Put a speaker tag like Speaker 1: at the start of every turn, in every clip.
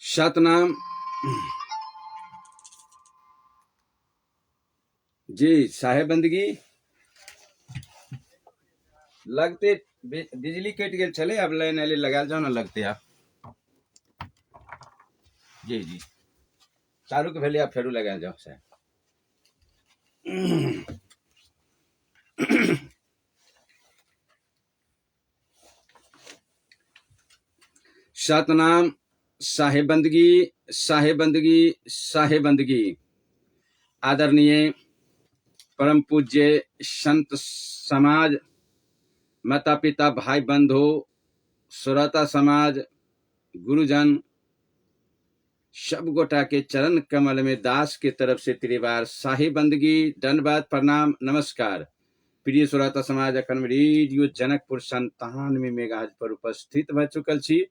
Speaker 1: सतनाम। जी साहेब बंदगी लगते बिजली कट गए चले, अब लाइन वाले लगा जाओ ना, लगते आप। जी जी चारू के भेले आप फेरू लगा जाओ साहब। सतनाम। साहेब बंदगी, साहेब बंदगी, साहेब बंदगी। आदरणीय परम पूज्य संत समाज, माता पिता भाई बंधु, श्रोता समाज, गुरुजन, सब गोटा के चरण कमल में दास के तरफ से त्रिवार शाही बंदगी, दंडवाद, प्रणाम, नमस्कार। प्रिय श्रोता समाज, अखन रेडियो जनकपुर 97 मेगाहर्ट्ज पर उपस्थित भ चुकल छी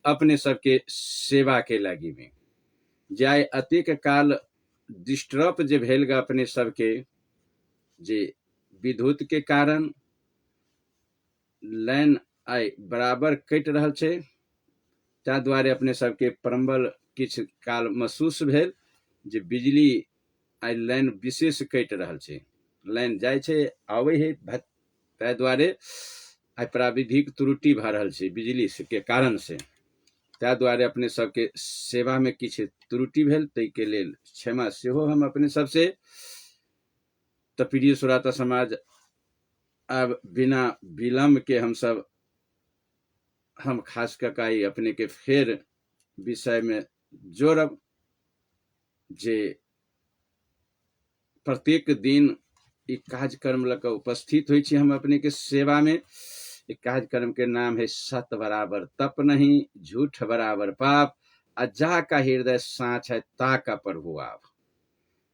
Speaker 1: अपने सबके सेवा के लागी में। जाय अतिक काल डिस्टर्ब जे भेल गा अपने सबके, जे विद्युत के कारण लाइन आई बराबर कट रहल छै, ता द्वारे अपने सबके परम्बल किछ काल महसूस भेल जे बिजली आई लाइन विशेष कटि रहल छै। लाइन जाय छै आवे है, ताहि दुआरे आई प्राविधिक त्रुटि भ रहल छै बिजली के कारण से। ताहि दुआरे अपने सबके सेवा में किछ त्रुटि भेल, तै के लेल क्षमा सेहो हम अपने सबसे। तो प्रिय श्रोता समाज, अब बिना विलम्ब के हम खास ककाई अपने के फेर विषय में जोड़ब, जे प्रत्येक दिन ई कार्यक्रम लग उपस्थित हुई छी हम अपने के सेवा में। एक कार्यक्रम के नाम है सत बराबर तप नहीं, झूठ बराबर पाप, अजा का हृदय साँच है ता का प्रभु आप।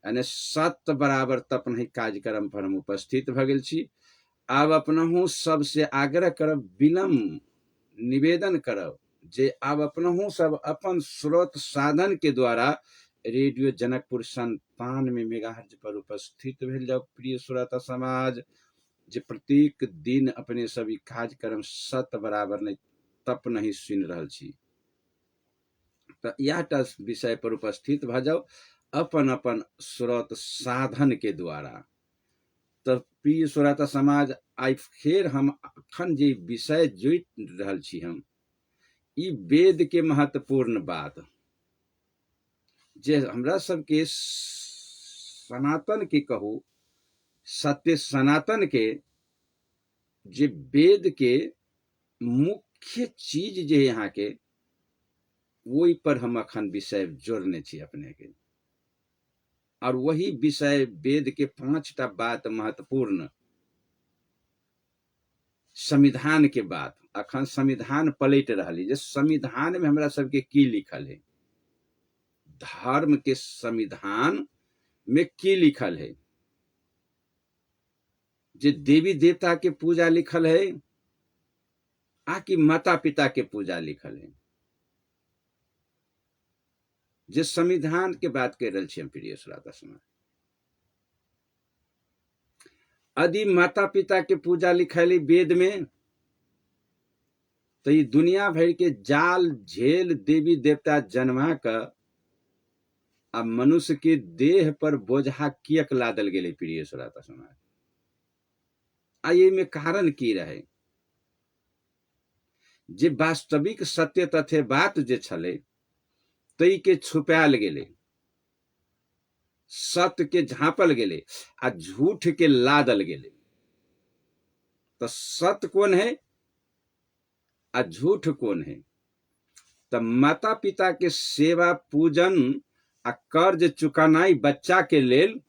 Speaker 1: यानी सत बराबर तप नहीं कार्यक्रम पर हम उपस्थित भ गेल छी। आब अपनहु सबसे आग्रह करब, विनम्र निवेदन करब, जे आब अपनहु सब अपन स्रोत साधन के द्वारा रेडियो जनकपुर 97 मेगाहर्ट्ज पर उपस्थित भेल जाओ। प्रिय श्रोता समाज, जे प्रत्येक दिन अपने सभी कार्यक्रम सत बराबर नहीं तप नहीं सुन रहल छी, तो यह विषय पर उपस्थित भ जाओ अपन अपन स्रोत साधन के द्वारा। तो प्रिय श्रोता समाज, आई फिर हम अखन जे विषय जोड़ रहल छी हम, ई वेद के महत्वपूर्ण बात, जे हमरा सबके सनातन के कहू, सत्य सनातन के, जे वेद के मुख्य चीज जे यहाँ के, वही पर हम अखन विषय जोड़ने छी अपने के। और वही विषय वेद के 5टा बात महत्वपूर्ण, संविधान के बात। अखन संविधान पलट रही, जे संविधान में हमरा सबके की लिखल है, धर्म के संविधान में की लिखल है, जे देवी देवता के पूजा लिखल है, आकि माता पिता के पूजा लिखल है। जे संविधान के बात कर रहे छी हम प्रिय श्रोता समाज, यदि माता पिता के पूजा लिखल है वेद में, तो ये दुनिया भर के जाल झेल देवी देवता जन्मा का आ मनुष्य के देह पर बोझा कियक लादल गेले प्रिय श्रोता समाज। आइए में कारण की रहे, जे वास्तविक सत्य तथ्य बात जे छले, तई के छुपायल गेले, सत्य के झांपल गेले आ झूठ के लादल गेले। तो सत्य कौन है आ झूठ कौन है? तो माता पिता के सेवा पूजन आ कर्ज चुकानाई बच्चा के लेल,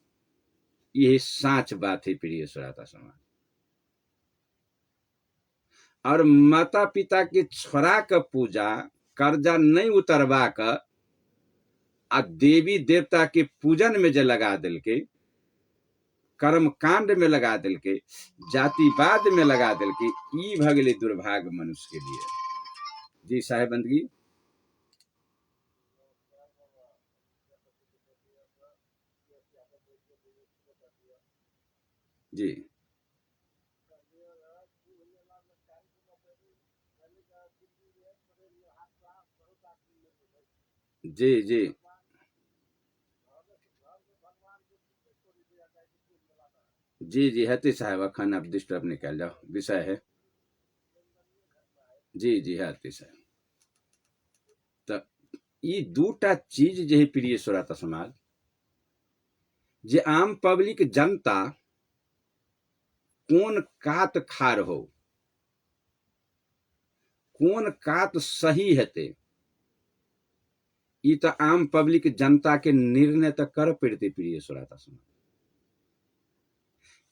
Speaker 1: यही साच बात है प्रिय श्रोता समाज। और माता पिता के छोरा का पूजा कर्जा नहीं उतरवा का आ देवी देवता के पूजन में जे लगा दिल के, कर्म कांड में लगा दिल के, जातिवाद में लगा दिल के, ई भगले दुर्भाग्य मनुष्य के लिए। जी साहेब बंदगी। जी जी जी जी जी हेतै साहब, अखन आप डिस्टर्ब नहीं कल जाओ, विषय है। जी जी हेतै साहब। तऽ ई दूटा चीज जे है प्रिय श्रोता समाज, जे आम पब्लिक जनता कोन कात खाड़ हो, कोन कात सही हेतै, ई तऽ आम पब्लिक जनता के निर्णय तऽ कर पड़तै प्रिय श्रोता समाज।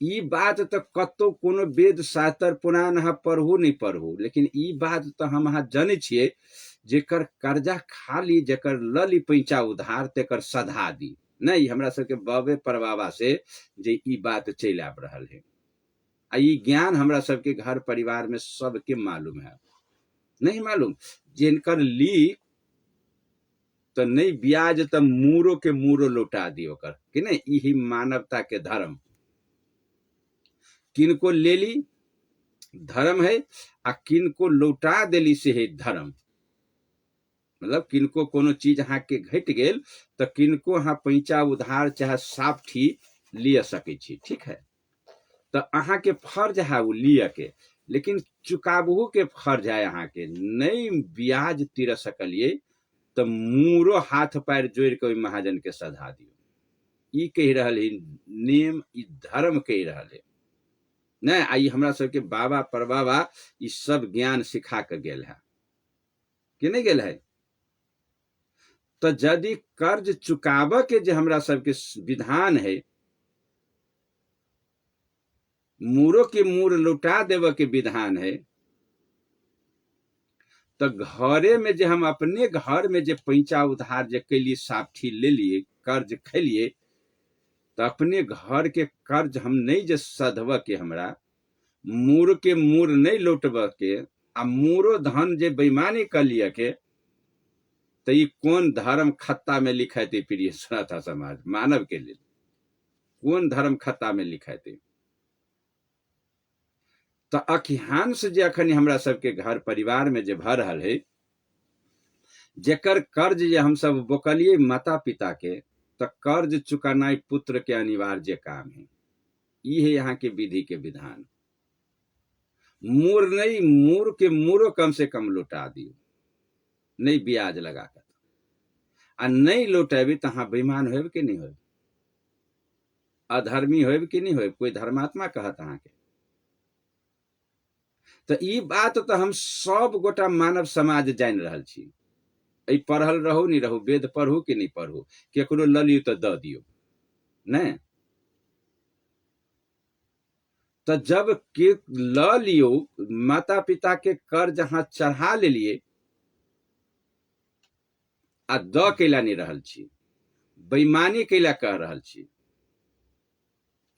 Speaker 1: ई बात तऽ कतौ कोनो वेद शास्त्र पुराण अहाँ पढ़ू नहीं पढ़ू, लेकिन ई बात तऽ हम अहाँ जानै छियै, जेकर कर्जा खा ली, जेकर ल ली पैंचा उधार, तेकर सधा दी। नहीं, हमरा सबके बाबे परबाबा से जे ई बात चलि आब रहल है, आ ई ज्ञान हमरा सबके घर परिवार में सबके मालूम है। नहीं मालूम, जिनकर ली तो नहीं ब्याज तो मूरो के मूरो लौटा दी ओकर, कि नहीं, यही मानवता के धर्म। किनको ले ली धर्म है, आ किनको लौटा देली से है धर्म। मतलब किनको कोनो चीज अहाँ के घट गेल तो किनको अहाँ पैंचा उधार चाहे साफठी लिया सकै छी, ठीक है। तो अहाँ के फर्ज है वो लिया के, लेकिन चुकाबहू के फर्ज है अहाँ के। नहीं ब्याज तिर सकलिए तो मूरो हाथ पैर जोड़ के ओहि महाजन के सधा दियो। ई कह रहल है नियम, ई धर्म कह रहल है। नहीं, आई हमरा सबके बाबा परबाबा ई सब ज्ञान सिखा के गेल है, कि नहीं गेल है। तो यदि कर्ज चुकाब के जे हमरा सबके विधान है, मूरो के मूर लौटा देव के विधान है, तो घरे में जे हम अपने घर में जे पैंचा उधार जे कैली साफठी ले लिए, कर्ज खेलिए, तो अपने घर के कर्ज हम नहीं जे सधव के, हमरा मूर के मूर नहीं लौटब के, आ मूरो धन जे बेईमानी कर लिया के, तो ये कौन धर्म खत्ता में लिखाते प्रिय श्रोता समाज, मानव के लिए कौन धर्म खत्ता में लिखाते। तो अखियांश जे अखन हमरा सबके घर परिवार में जे भ रहल है, जेकर कर्ज जे हम सब बोकलिए माता पिता के, तो कर्ज चुकानाई पुत्र के अनिवार्य काम है। ये है यहाँ के विधि के विधान। मूर नहीं, मूर के मूरो कम से कम लौटा दियो, नहीं ब्याज लगा कर, आ नहीं लौटेबी तो हाँ बेईमान होब कि नहीं होब, अधर्मी होब कि नहीं होब, कोई धर्मात्मा कहत अहाँ के। तो ई बात तो हम सब गोटा मानव समाज जान रहल छी। ऐ पढ़ल रहू नहीं रहू, वेद पढ़ू कि नहीं पढ़ू, केकरो ल लियो तो द दियो, नहीं तो जब के ल लियो, माता पिता के कर्ज अहाँ चढ़ा ले लिए, आ द कैला नहीं रहल छी, बेईमानी कैला कह रहल छी।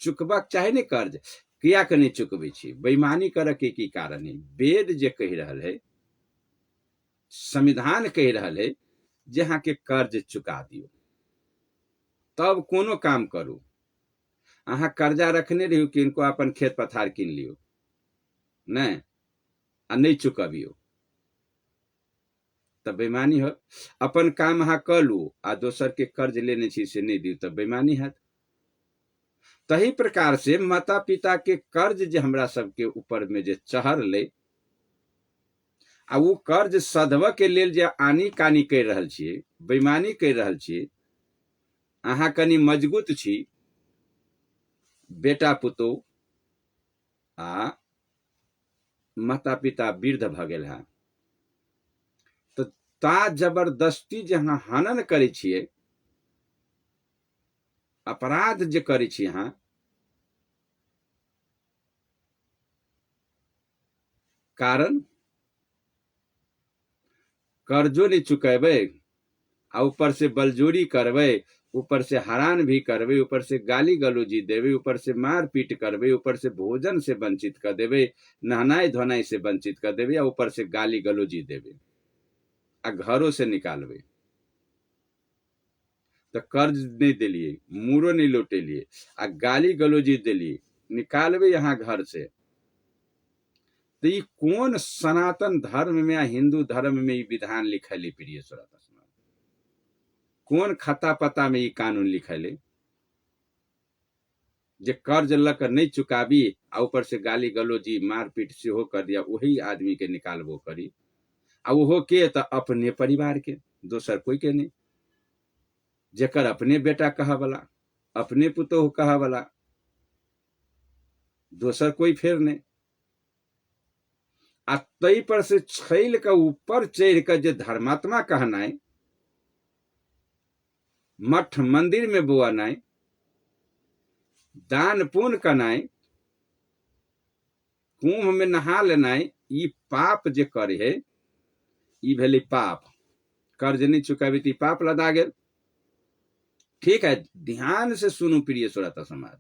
Speaker 1: चुकबक चाहे नहीं कर्ज, किया के नहीं चुकबे छी, बेईमानी करे के की कारण है। वेद जे कह रहल है, संविधान कह रहल है, जे अहाँ के कर्ज चुका दियो, तब कोनो काम करू। अहाँ कर्जा रखने रहियो, किनको अपन खेत पथार किन लियो, नहीं आ नहीं चुकबियो, तब बेईमानी हो। अपन काम अहाँ कर लू, आ दोसर के कर्ज लेने छी से नहीं दियो, तब बेईमानी है। तही प्रकार से माता पिता के कर्ज जे हमरा सबके ऊपर में जे चढ़ ले, आ वो कर्ज सधव के लेल जे आनी कानी कर रहल छियै, बेईमानी कर रहल छियै। अहाँ कनी मजबूत छी, बेटा पुतोह आ माता पिता वृद्ध भ गेल है, तो ता जबरदस्ती जे अहाँ हनन करे छियै, अपराध जे करे छी अहाँ, कारण कर्जो नहीं चुकेबै, आ ऊपर से बलजोरी करबै, ऊपर से हरान भी करबै, ऊपर से गाली गलौजी देबै, ऊपर से मार पीट करबै, ऊपर से भोजन से वंचित कर देबै, नहनाई धोनाई से वंचित कर देबै, या ऊपर से गाली गलौजी देबै, आ घरों से निकालबै। तो कर्ज नहीं दिलिए, मूरो नहीं लौटेलिए, आ गाली गलौजी दिलिए, निकालबै यहाँ घर से। तो ये कौन सनातन धर्म में या हिंदू धर्म में ये विधान लिखल है प्रिय श्रोता समाज। कौन खाता पता में ई कानून लिखले जे कर्ज लक नहीं चुकाबी आ ऊपर से गाली गलोजी मारपीट सेहो कर दिया, वही आदमी के निकालबो करी। आ ओहो के तो अपने परिवार के, दोसर कोई के नहीं, जेकर अपने बेटा कहा वाला, अपने पुतोह कहा वाला, दोसर कोई फेर नहीं। आ तई पर से छैल के ऊपर चढ़ के जे धर्मात्मा कहनाई, मठ मंदिर में बुआनाई, दान पुण्य करनाई, कुंभ में नहा लेनाई, ई पाप जे करे है, ई भेली पाप। कर्ज नहीं चुकाबी तो पाप लदा गेल। ठीक है, ध्यान से सुनू प्रिय श्रोता समाज,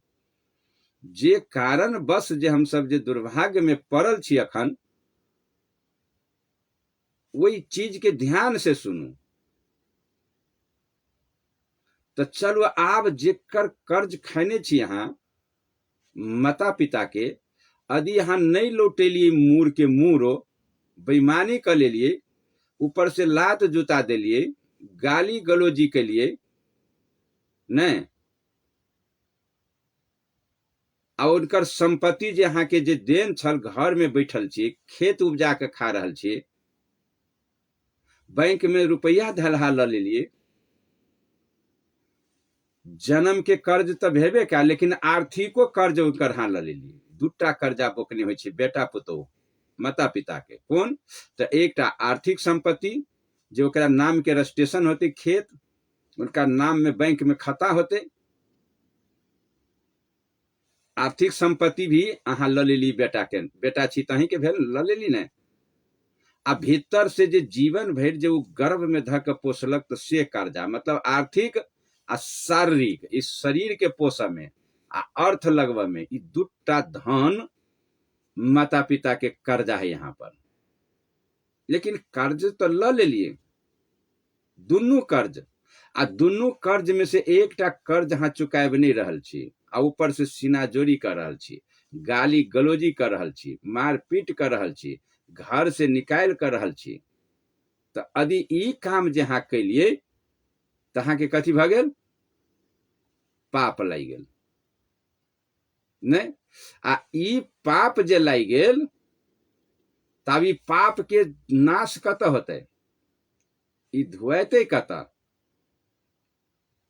Speaker 1: जे कारण बस जे हम सब जे दुर्भाग्य में पड़ल छी अखन, वही चीज के ध्यान से सुनू। तो चलो आब जेकर कर्ज खैने छी यहाँ माता पिता के, यदि यहाँ नहीं लौटेलिए मूर के मूरो, बेईमानी कर लेलिए, ऊपर से लात जूता दिलिए, गाली गलोजी के लिए नहीं, और उनकर संपत्ति जे यहाँ के जे देन छल, घर में बैठल छी, खेत उपजा के खा रहल छी, बैंक में रुपया धलहा ल लेलिए, जन्म के कर्ज तो भेबे क्या, लेकिन आर्थिको कर्ज उनकर हाँ ल लेलिए। दूटा कर्जा बोकने होइ छै बेटा पुतोह माता पिता के। कौन तो एक आर्थिक संपत्ति जो ओकरा नाम के रजिस्ट्रेशन होते, खेत उनका नाम में बैंक में खाता होते, आर्थिक संपत्ति भी अहाँ ल लेली बेटा के, बेटा छी तही के भेल ल लेली ने। आ भीतर से जे जीवन भर जो गर्भ में धक पोसलक, तो से कर्जा, मतलब आर्थिक आ शारीरिक, इस शरीर के पोषण में आ अर्थ लगवा में, ई दूटा धन माता पिता के कर्जा है यहाँ पर। लेकिन कर्ज तो ल लेलिए, दुनू कर्ज, आ दुनू कर्ज में से एकटा कर्ज हाँ चुकाब नहीं रहल छी, आ ऊपर से सीनाजोरी कर रहल छी, गाली गलोजी कर रहल छी, मारपीट कर रहल छी, घर से निकाल कर रहल छी, तो यदि ई काम जे हाँ कैलिए तो हाँ के कथी भ गेल, पाप लागि गेल। नहीं, आ ई पाप जे लागि गेल, तब ई पाप के नाश कत होते, ई धुएते कत।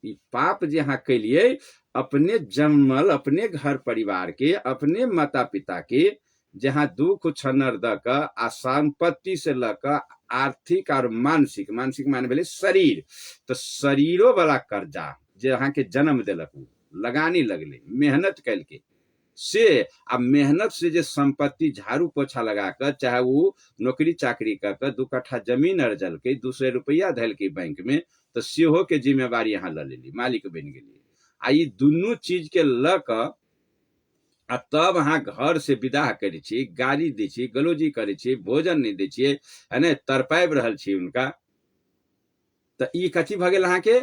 Speaker 1: ई पाप जे हाँ कैलिए, अपने जन्मल अपने घर परिवार के, अपने माता पिता के जहाँ दुख छनर द क आ संपत्ति से लक आर्थिक और मानसिक, मानसिक मान भेले शरीर, तो शरीरो वाला कर्जा जे अहाँ के जन्म दिलक, लगानी लगले, मेहनत कैल के से, आ मेहनत से जे संपत्ति झाड़ू पोछा लगा कर, चाहे वो नौकरी चाकरी कर 2 कट्ठा जमीन अर्जल के, 200 रुपया धैल के बैंक में, तो सेहो के जिम्मेवारी यहाँ ल लेली, मालिक बन गेली। आ ई दुनू चीज के ल क आ तब अहाँ घर से विदा करे छी, गाली दै छी, गलोजी करे छी, भोजन नहीं दै छियै, है ने, तरपाइब रहल छी उनका, तो ई कथी भ गेल अहाँ के,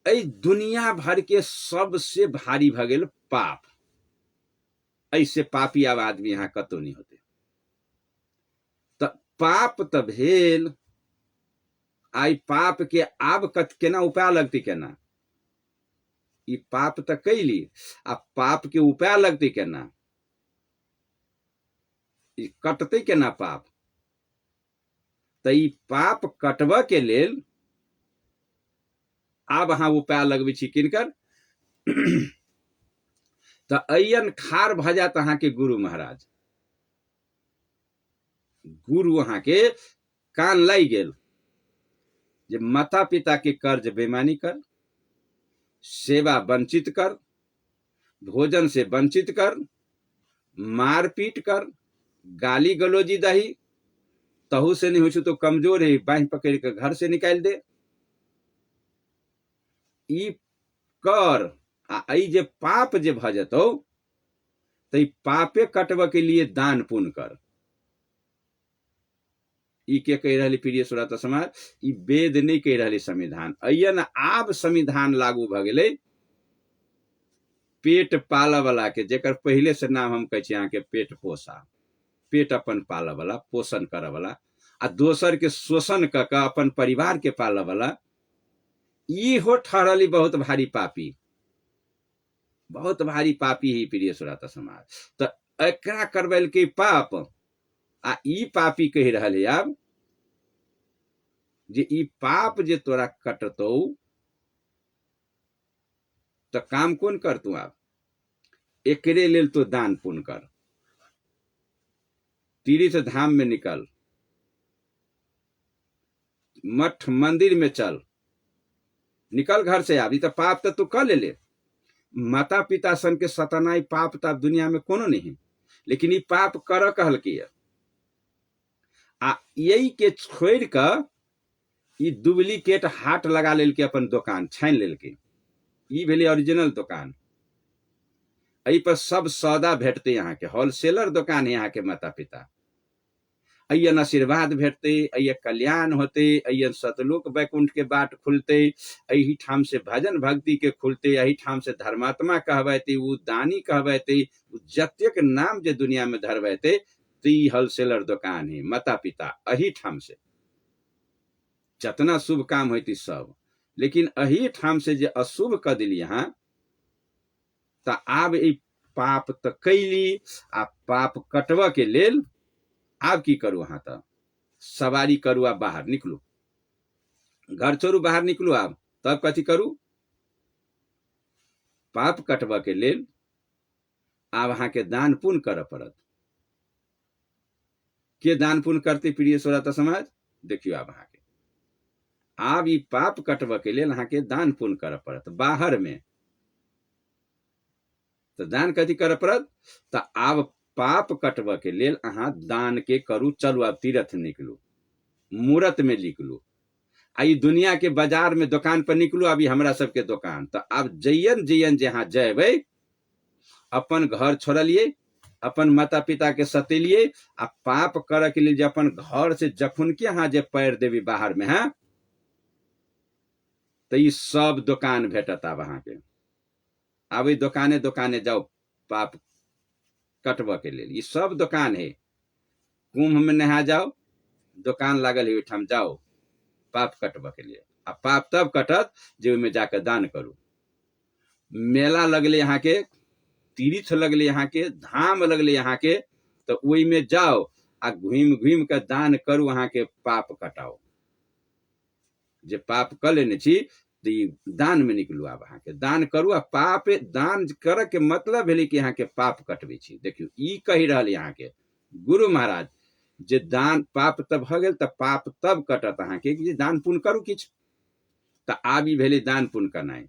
Speaker 1: ऐ दुनिया भर के सबसे भारी भ गेल पाप। ऐसे पापी अब आदमी यहाँ कतौ नहीं होते। तो पाप तो भेल, आई पाप के आब केना उपाय लगती, केना ई पाप तो कैली, आ पाप के उपाय लगती केना, ई कटते केना पाप। तो ई पाप कटब के लेल आब अहाँ उपाय लगबै छी किनकर तो अयन खार भ जात अहाँ के गुरु महाराज। गुरु अहाँ के कान लागि गेल जे माता पिता के कर्ज बेईमानी कर, सेवा वंचित कर, भोजन से वंचित कर, मारपीट कर, गाली गलोजी दही, तहु से नहीं हो तो कमजोर है, बाह पकड़ के घर से निकाल दे। ई कर आ ई जे पाप जे भ जतौ, तो ई पापे कटब के लिए दान पुण्य कर। ई के कह रही प्रिय श्रोता समाज, ई वेद नहीं कह रही संविधान। अयन आब संविधान लागू भ गेलै पेट पाल वाला के, जेकर पहले से नाम हम कहे यहाँ के पेट पोसा, पेट अपन पाल वाला, पोषण करे वाला, आ दोसर के शोषण क अपन परिवार के पाल वाला, ई हो ठहरली बहुत भारी पापी, बहुत भारी पापी ही प्रिय श्रोता समाज। तो एकरा करबैल के पाप आ ई पापी कह रहल है अब जे ई पाप जे तोरा कटतौ तो काम कौन कर तू? आप एकरे लेल तो दान पुण्य कर, तीर्थ धाम में निकल, मठ मंदिर में चल, निकल घर से। आब तो पाप तो तू कर ले। माता पिता सन के सतनाई पाप तो दुनिया में कोनो नहीं, लेकिन ई पाप कर कहल के आ यही के छोड़ कर ई डुप्लीकेट हाट लगा लेल के अपन दुकान छान लेल के। ई भेले ओरिजिनल दुकान। एहि पर सब सौदा भेटते, यहाँ के होलसेलर दुकान है यहाँ के माता पिता। अयन आशीर्वाद भेटते, अय कल्याण होते, अयन सतलोक वैकुंठ के बाट खुलते, अही ठाम से भजन भक्ति के खुलते, अही ठाम से धर्मात्मा कहबैते, उ दानी कहबैते, जतेक नाम जे दुनिया में धरबैते, तो ई होलसेलर दुकान है माता पिता। अही ठाम से जतना शुभ काम होती सब, लेकिन अही ठाम से जे अशुभ क दिली यहाँ, तो आब ई पाप तो कैली आ पाप कटवा के लेल आब की करू? अहाँ तो सवारी करू, आब बाहर निकलू, घर छोड़ू, बाहर निकलू। आब तब कथी करू? पाप कटवा के लेल आब अहाँ के दान पुण्य करऽ पड़त। के दान पुण्य करते प्रिय श्रोता समाज? देखियो आब अहाँ के आब ई पाप कटवा के लेल अहाँ के दान पुण्य करऽ पड़त बाहर में। तो दान कथी करऽ पड़त? तो आब पाप कटवा के लेल अहाँ दान के करू। चलू आब तीर्थ निकलू, मूर्त में निकलू, आई दुनिया के बाजार में दुकान पर निकलू। अभी हमरा सबके दुकान तो अब जयन जयन जहाँ जेबै, अपन घर छोड़लिए, अपन माता पिता के सतेलिए आ पाप करे के लिए अपन घर से जखुन के यहाँ जे पैर देवी बाहर में है, तो ये सब दुकान भेटत। आब अहाँ के आब दुकाने दुकाने जाओ पाप कटवा के लिए। ये सब दुकान है। कुंभ में नहा जाओ, दुकान लागल है, ओहिठाम जाओ पाप कटवा के लिए। आ पाप तब कटत जे में जाकर दान करू। मेला लगले यहाँ के, तीर्थ लगले यहाँ के, धाम लगले यहाँ के, तो वही में जाओ आ घूम घूम के दान करू, अहाँ के पाप कटाओ। जे पाप कर लेने छी तो दान में निकलू। आब अहाँ के दान करू आ पाप दान करे के मतलब भेले कि अहाँ के पाप कटबे छी। देखियो ई कहि रहल यहाँ के गुरु महाराज जे दान पाप तब भ गेल, तब पाप तब कटत अहाँ के जे दान पुण्य करू किछ। तो आब ई भेले दान पुण्य करनाइ।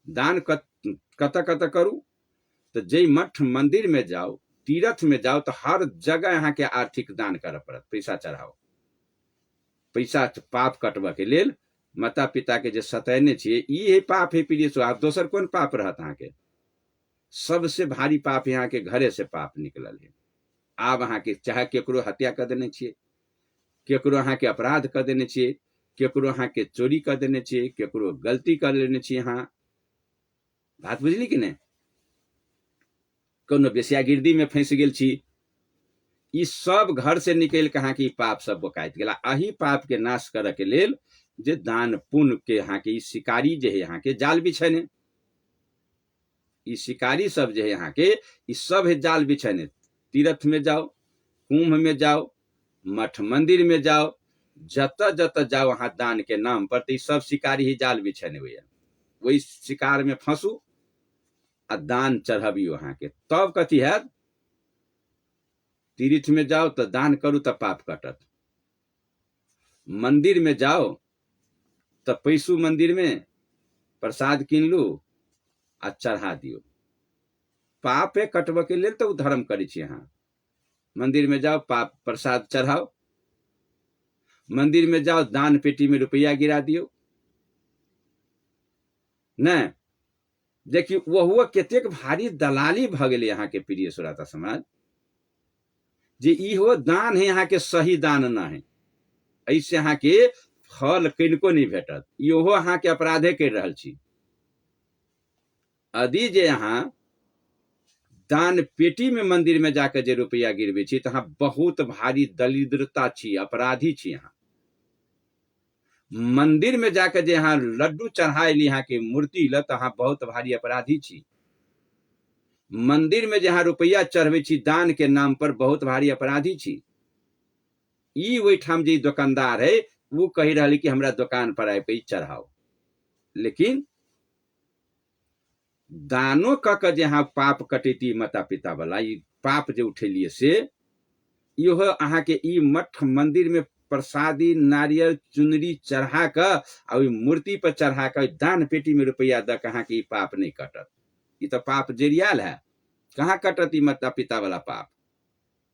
Speaker 1: दान कत करू? तो जय मठ मंदिर में जाओ, तीर्थ में जाओ, तो हर जगह यहाँ के आर्थिक दान करे पड़त, पैसा चढ़ाओ। पैसा पाप कटवा के लेल माता पिता के जे सतैने छिए, ई है पाप है प्रिय। सो आप दोसर कोन पाप रहत अहाँ के? सबसे भारी पाप यहाँ के घरे से पाप निकलल है। आब अहाँ के चाहे केकरो हत्या कर देने छिए, केकरो अहाँ के अपराध कर देने छिए, केकरो अहाँ के चोरी कर देने छिए, केकरो गलती कर लेने छिए, अहाँ बात बुझली कि नहीं? कोनो बेसियागिर्दी में फंस गेल छी, ई सब घर से निकल के अहाँ के पाप सब बोकाइत गेला। अही पाप के नाश करे के लेल जे दान पुण्य के अहाँ के ई शिकारी जे है यहाँ के जाल बिछेने, ई शिकारी सब जे है यहाँ के ई सब है जाल बिछेने। तीर्थ में जाओ, कुंभ में जाओ, मठ मंदिर में जाओ, जत जत जाओ वहां दान के नाम पर, तो सब शिकारी ही जाल बिछेने हुए। वही शिकार में फंसू आ दान चढ़बियो अहाँ के, तब कथी है? तीर्थ में जाओ तो दान करू तो पाप कटत। मंदिर में जाओ तो पैसू मंदिर में प्रसाद कीन लू आ चढ़ा दियो। पापे कटवा के लिए तो धर्म करी छी अहाँ। मंदिर में जाओ, पाप प्रसाद चढ़ाओ, मंदिर में जाओ, दान पेटी में रुपया गिरा दियो। नहीं देखिए वह कतेक भारी दलाली भ गेल यहाँ के प्रिय श्रोता समाज, जे इहो दान है यहाँ के सही दान न है। ऐसे अहाँ के फल किनको नहीं भेटत, इहो अहाँ के अपराधे कर रहल छी। यदि जे अहाँ दान पेटी में मंदिर में जाकर जे रुपया गिरबे छी, तो अहाँ बहुत भारी दरिद्रता छी, अपराधी छी अहाँ। मंदिर में जाकर जे यहाँ लड्डू चढ़ाइल यहाँ के मूर्ति ल तो अहाँ बहुत भारी अपराधी छी। मंदिर में जहाँ रुपया चढ़बै छी दान के नाम पर बहुत भारी अपराधी छी। ई ओहिठाम जे दुकानदार है वो कही रही कि हमरा दुकान पर आए पे चढ़ाओ, लेकिन दानो क जहाँ पाप कटेती माता पिता वाला ई पाप जो उठेलिए से इहो अहाँ के ई मठ मंदिर में प्रसादी नारियल चुनरी चढ़ा कर मूर्ति पर चढ़ा कर दान पेटी में रुपया द अहाँ के पाप नहीं कटत। ये तो पाप जरियाल है, कहाँ कटत ई माता पिता वाला पाप,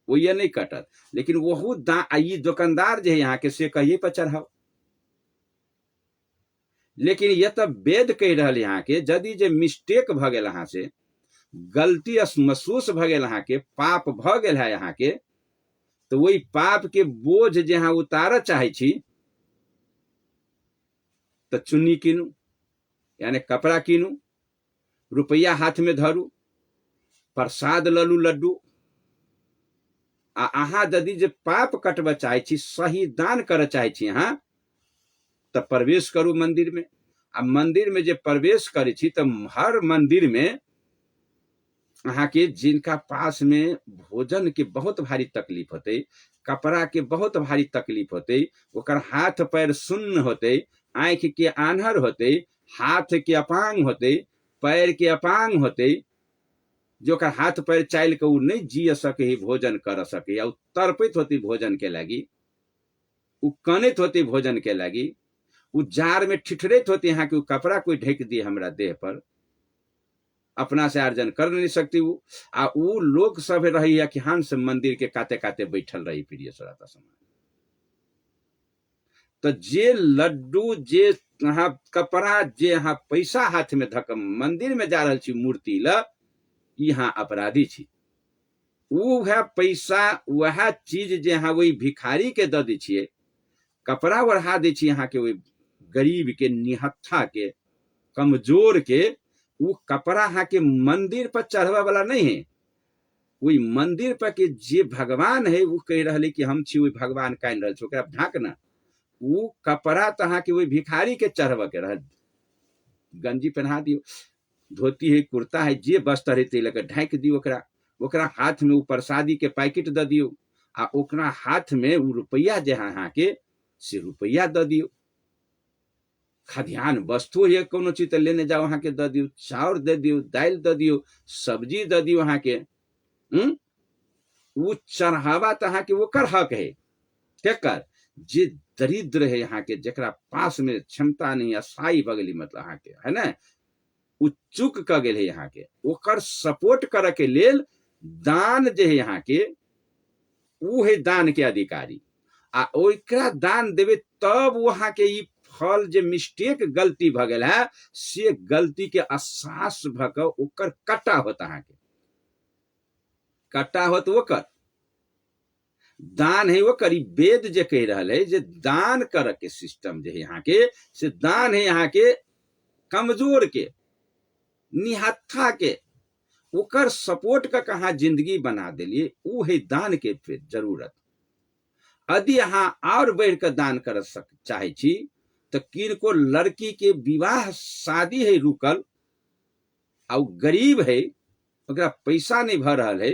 Speaker 1: वो ये नहीं कटत। लेकिन वहू ये दुकानदार जो है यहाँ के से कहिए पर चढ़ाओ। लेकिन ये तो वेद कह रहा यहाँ के यदि जे मिस्टेक भ गया यहाँ से गलती महसूस भ गया यहाँ के पाप भ गया है यहाँ के, तो वही पाप के बोझ जहाँ उतार चाहे छी तो चुन्नी कीनू यानी कपड़ा कीनू, रुपया हाथ में धरू, प्रसाद ललू लड्डू आ अहाँ यदि जे पाप कटब चाहे छी सही दान कर चाहे छी अहाँ तो प्रवेश करू मंदिर में। आ मंदिर में जे प्रवेश करे छी तो हर मंदिर में अहाँ के जिनका पास में भोजन के बहुत भारी तकलीफ होते, कपड़ा के बहुत भारी तकलीफ होते, ओकर हाथ पैर सुन्न होते, आंख के आन्हर होते, हाथ के अपांग होते, पैर के अपांग होते, जो कर हाथ पैर चाल के उ नहीं जी सके भोजन कर सके, और तड़पित होती भोजन के लगी, उ कनित होती भोजन के लगी, उ जार में ठिठरित होती यहाँ के कपड़ा कोई ढेक दिए हमरा देह पर, अपना से अर्जन कर नहीं सकती वो। आ उ लोग सब रही है कि हंस मंदिर के काते काते बैठल रही प्रिय श्रोता समाज। तो जे लड्डू जे यहाँ कपड़ा जे यहाँ पैसा हाथ में धक मंदिर में जा रही मूर्ति ल यहाँ अपराधी छी। वह पैसा वह चीज जे यहाँ वही भिखारी के द दी छिए, कपड़ा ओढ़ा दी छी यहाँ के वही गरीब के निहत्था के कमजोर के, वो कपड़ा यहाँ के मंदिर पर चढ़वा वाला नहीं है। वही मंदिर पर के जे भगवान है वो कह रहे कि हम छी वही भगवान कान रहे ओकरा ढाकना, वो कपड़ा तो अहाँ के वही भिखारी के चढ़वा के रह, गंजी पहना दियो, धोती है कुर्ता है जे वस्त्र है ते ढाक दियो, ओकरा हाथ में वो प्रसादी के पैकेट द दियो, आ ओकरा हाथ में वो रुपया जे अहाँ के से रुपया द दियो। खाद्यान्न वस्तु है कोनो चीज तो लेने जाओ अहाँ के द दियो, चाउर दे दियो, दाल द दियो, सब्जी द दियो अहाँ के। वो चढ़ावा तो अहाँ के ओकर हक है। केकर जे दरिद्र है यहाँ के, जरा पास में क्षमता नहीं, असाई बगली मतलब अहाँ के है ना, उ चूक क गेल है यहाँ के, ओकर सपोर्ट करे के लेल दान जे है यहाँ के उ है दान के अधिकारी। आ ओकरा दान देवे तब वहां के ई फल जे मिस्टेक गलती भ गेल है से गलती के एहसास भ के ओकर कट्टा होता अहाँ के, कट्टा होत ओकर दान है ओकर। वेद जे कह रहा है जे दान कर के सिस्टम जे है यहाँ के से दान है यहाँ के कमजोर के निहत्था के, ओकर सपोर्ट का कहाँ जिंदगी बना दिलिए, उ है दान के जरूरत। यदि अहाँ और बढ़ कर दान कर चाहे छी तो किनको लड़की के विवाह शादी है रुकल और गरीब है ओकरा पैसा नहीं भर रहा है,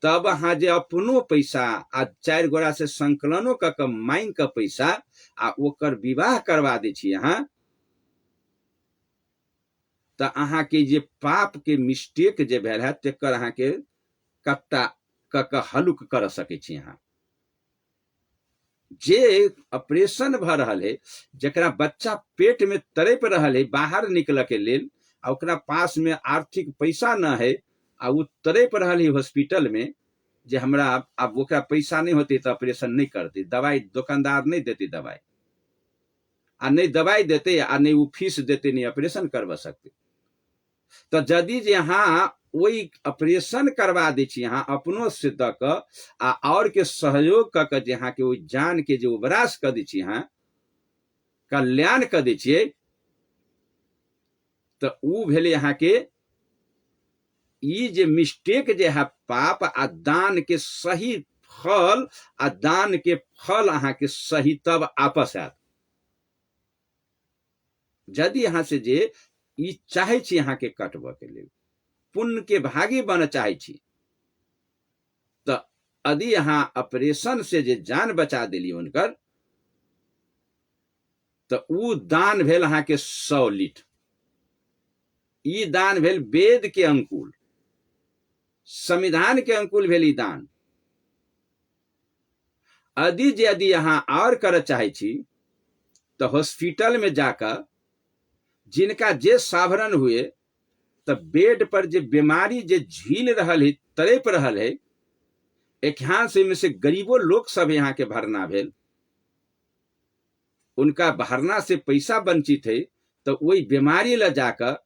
Speaker 1: तब अहाँ जे अपनो पैसा आ 4 गोरा से संकलनो क मांग के पैसा आ ओकर विवाह करवा दे छी अहाँ, तो अहाँ के जे पाप के मिस्टेक जे भेल है तेकर अहाँ के कट्टा क हलुक कर सके छी अहाँ। जे ऑपरेशन भ रहा है, जरा बच्चा पेट में तड़प रहा है बाहर निकल के लेल, ओकरा पास में आर्थिक पैसा न है आ वो तड़प रहा है हॉस्पिटल में, जे हमरा अब ओकरा पैसा नहीं होती तो ऑपरेशन नहीं करती, दवाई दुकानदार नहीं देती दवाई, आ नहीं दवाई देते आ नहीं वो फीस देते, नहीं ऑपरेशन करवा सकते। तो यदि यहाँ वही ऑपरेशन करवा दे छी यहाँ अपनों से द क आ और के सहयोग क के यहाँ के वही जान के जो उपरास कर दी छी यहाँ कल्याण कर दी छिए, तो उ भेले यहाँ के ई जे मिस्टेक जे है पाप आ दान के सही फल आ दान के फल अहाँ के सही तब आपस आत। यदि यहाँ से जे ई चाहे छी यहाँ के कटब के लिए पुण्य के भागी बन चाहे छी तो यदि यहाँ ऑपरेशन से जे जान बचा दिली उनकर तो उ दान भेल अहाँ के 100 लीटर। ई दान भेल वेद के अनुकूल, संविधान के अनुकूल भेल ई दान। यदि यहाँ और कर चाहे छी तो हॉस्पिटल में जाकर जिनका जे सावरण हुए तो बेड पर जे बीमारी जे झील रहल है, तड़प रहल है, एक से में से गरीबो लोग सब यहाँ के भरना भेल, उनका भरना से पैसा वंचित है, तो वही बीमारी ल जाकर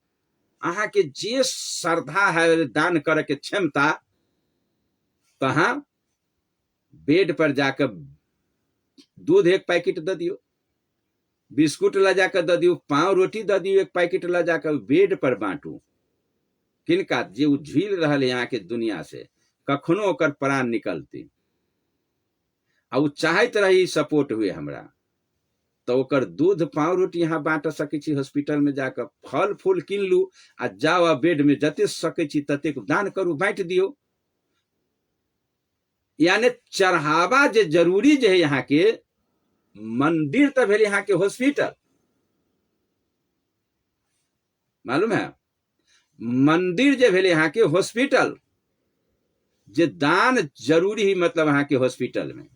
Speaker 1: अहाँ के जे श्रद्धा है दान करे के क्षमता तहाँ बेड पर जाकर दूध 1 पैकेट दे दियो, बिस्कुट ला जाकर दे दियो, 5 रोटी दे दियो, 1 पैकेट ला जाकर बेड पर बांटू। किनका जे झील रहल यहाँ के दुनिया से कखनो ओकर प्राण निकलती आ चाहत रही सपोर्ट हुए हमरा तो ओकर दूध 5 रोटी यहाँ बांट सके छी। हॉस्पिटल में जाकर फल फूल किन लू आ जाओ आ बेड में जते सके छी तते दान करू, बांट दियो। यानी चढ़ावा जे जरूरी जे है यहाँ के मंदिर तो भेल यहाँ के हॉस्पिटल, मालूम है, मंदिर जे भेल यहाँ के हॉस्पिटल, जे दान जरूरी ही मतलब यहाँ के हॉस्पिटल में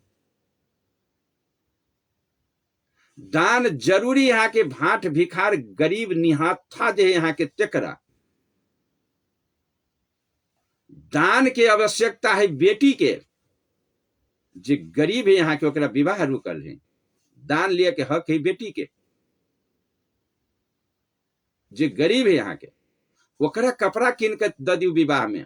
Speaker 1: दान जरूरी यहाँ के भाट भिखार गरीब निहाथा जे यहाँ के तेकरा दान के आवश्यकता है। बेटी के जे गरीब है यहाँ के ओकरा विवाह रुकल है, दान लिए के हक है बेटी के। जे गरीब है यहाँ के ओकरा कपड़ा किन के द दियो विवाह में,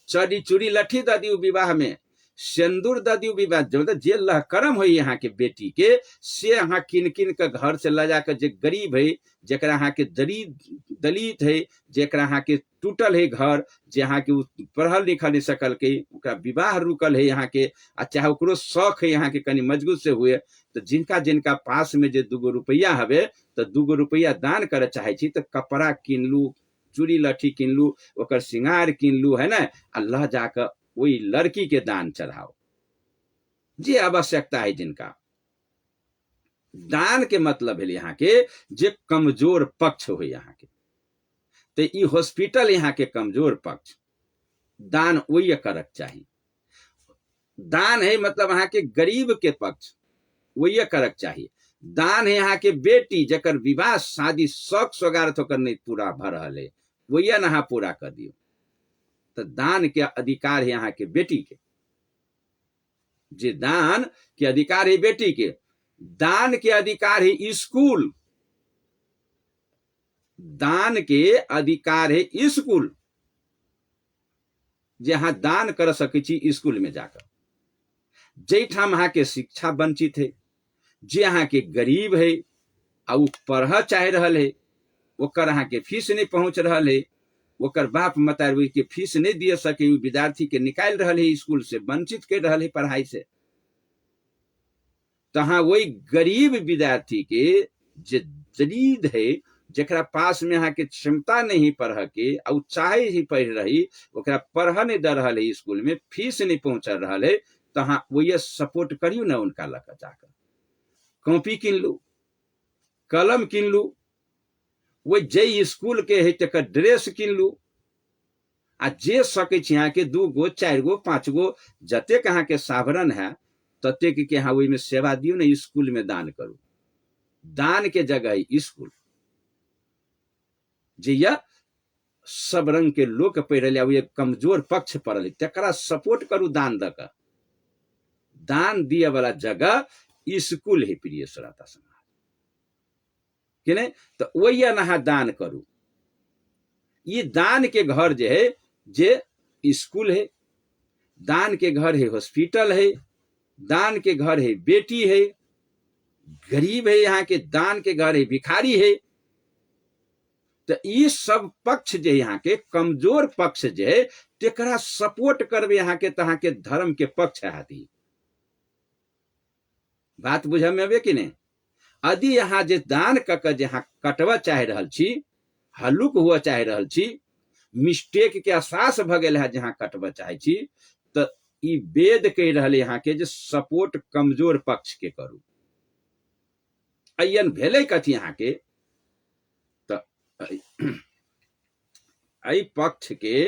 Speaker 1: चड़ी चूड़ी लठी द दियो विवाह में, सिंदूर द दियो विवाह, मतलब जे लहकरम हो यहाँ के बेटी के से यहाँ किन किन के घर से ला जाकर जे गरीब है, जेकरा यहाँ के दलित है, जेकरा यहाँ के टूटल है घर, जे यहाँ के पढ़ल लिखल नहीं सकल के, ओकरा विवाह रुकल है यहाँ के, आ चाहे ओकरो शौक है यहाँ के कनी मजबूत से हुए, तो जिनका जिनका पास में जे 2 रुपया हवे तो 2 रुपया दान करे चाहे छी तो कपड़ा किन लू, चूड़ी लठी किन लू, ओकर श्रृंगार किन लू, है ना, अल्लाह जाकर वही लड़की के दान चढ़ाओ जे आवश्यकता है जिनका। दान के मतलब है यहाँ के जे कमजोर पक्ष हो यहाँ के, तो ई हॉस्पिटल यहाँ के कमजोर पक्ष दान वही करक चाहिए। दान है मतलब यहाँ के गरीब के पक्ष वही करक चाहिए। दान है यहाँ के बेटी जकर विवाह शादी शौक सौगारत होकर नहीं पूरा भर रहा है, वही नहा पूरा कर दियो। तो दान के अधिकार है यहाँ के बेटी के, जे दान के अधिकार है बेटी के। दान के अधिकार है स्कूल, दान के अधिकार है स्कूल, जहां दान कर सके छी स्कूल में जाकर। जैठाम अहाँ के शिक्षा वंचित है, जे अहाँ के गरीब है आ उ पढ़ चाह रहल है, ओकर अहाँ के फीस नहीं पहुंच रहल है, ओकर बाप मतारी के फीस नहीं दिए सके, विद्यार्थी के निकाल रहे है स्कूल से, वंचित कर रहे है पढ़ाई से, तहाँ वही गरीब विद्यार्थी के जे दलित है, जरा पास में यहाँ के क्षमता नहीं पढ़ के और चाहे ही पढ़ रही, ओकरा पढ़ नहीं दे रहा है स्कूल में, फीस नहीं पहुंच रहा है, तहाँ वही सपोर्ट करियो ना उनका लगा जाकर। कॉपी किन लू, कलम किन लू, वो जे स्कूल के है तक ड्रेस किन लू, आ जे सके यहाँ के 2 गो 4 गो 5 गो जते कहाँ के सावरण है तते के यहाँ वही में सेवा दियो ना, स्कूल में दान करू। दान के जगह स्कूल जे या सब रंग के लोग पढ़ रहे, कमजोर पक्ष पड़ल तकरा सपोर्ट करू दान दक। दान दिए वाला जगह स्कूल है प्रिय श्रोता समाज कि नहीं, तो वही नहा दान करू। ये दान के घर जे है जे स्कूल है, दान के घर है हॉस्पिटल है, दान के घर है बेटी है, गरीब है यहाँ के, दान के घर है भिखारी है। तो ये सब पक्ष जे यहाँ के कमजोर पक्ष जे तेकरा सपोर्ट करबे यहाँ के, तहाँ के धर्म के पक्ष आदि। बात बुझ में आवे कि नहीं। यदि यहाँ जे दान क के जहाँ कटवा चाह रहल छी, हल्लुक हुआ चाह रहल छी, मिस्टेक के एहसास भ गेल है जहाँ कटवा चाहे छी, तो ई वेद कह रहा यहाँ के जे सपोर्ट कमजोर पक्ष के करू। अयन भेले कथी यहाँ के, तो अई पक्ष के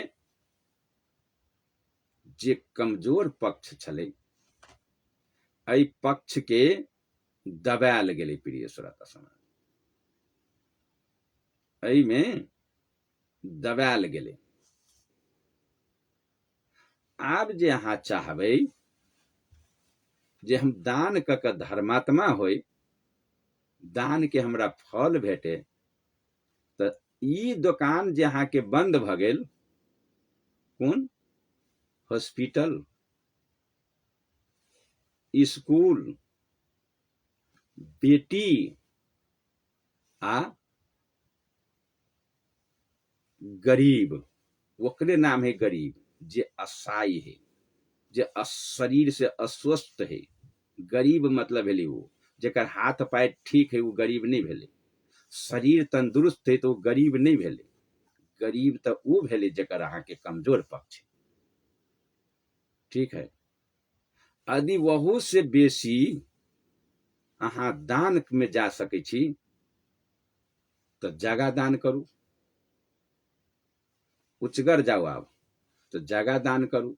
Speaker 1: जे कमजोर पक्ष छले, अई पक्ष के दबायल गेले प्रिय श्रोता समाज, अई में दबायल गेले। आब जे अहाँ चाहबै जे हम दान क के धर्मात्मा होय, दान के हमरा फल भेटे, तो ई दुकान जे अहाँ के बंद भ गेल, कोन हॉस्पिटल, स्कूल, बेटी आ गरीब, ओकरे नाम है गरीब, जे असहाय है, जे शरीर से अस्वस्थ है। गरीब मतलब भेले वो जेकर हाथ पैर ठीक है, वो गरीब नहीं भेले। शरीर तंदुरुस्त है तो गरीब नहीं भेले। गरीब तो वो भेले जेकर अहाँ के कमजोर पक्ष, ठीक है। यदि वहू से बेसी अहाँ दान में जा सकै छी, तो जगह दान करू। उच्चगर जाओ आब तो जगह दान करू,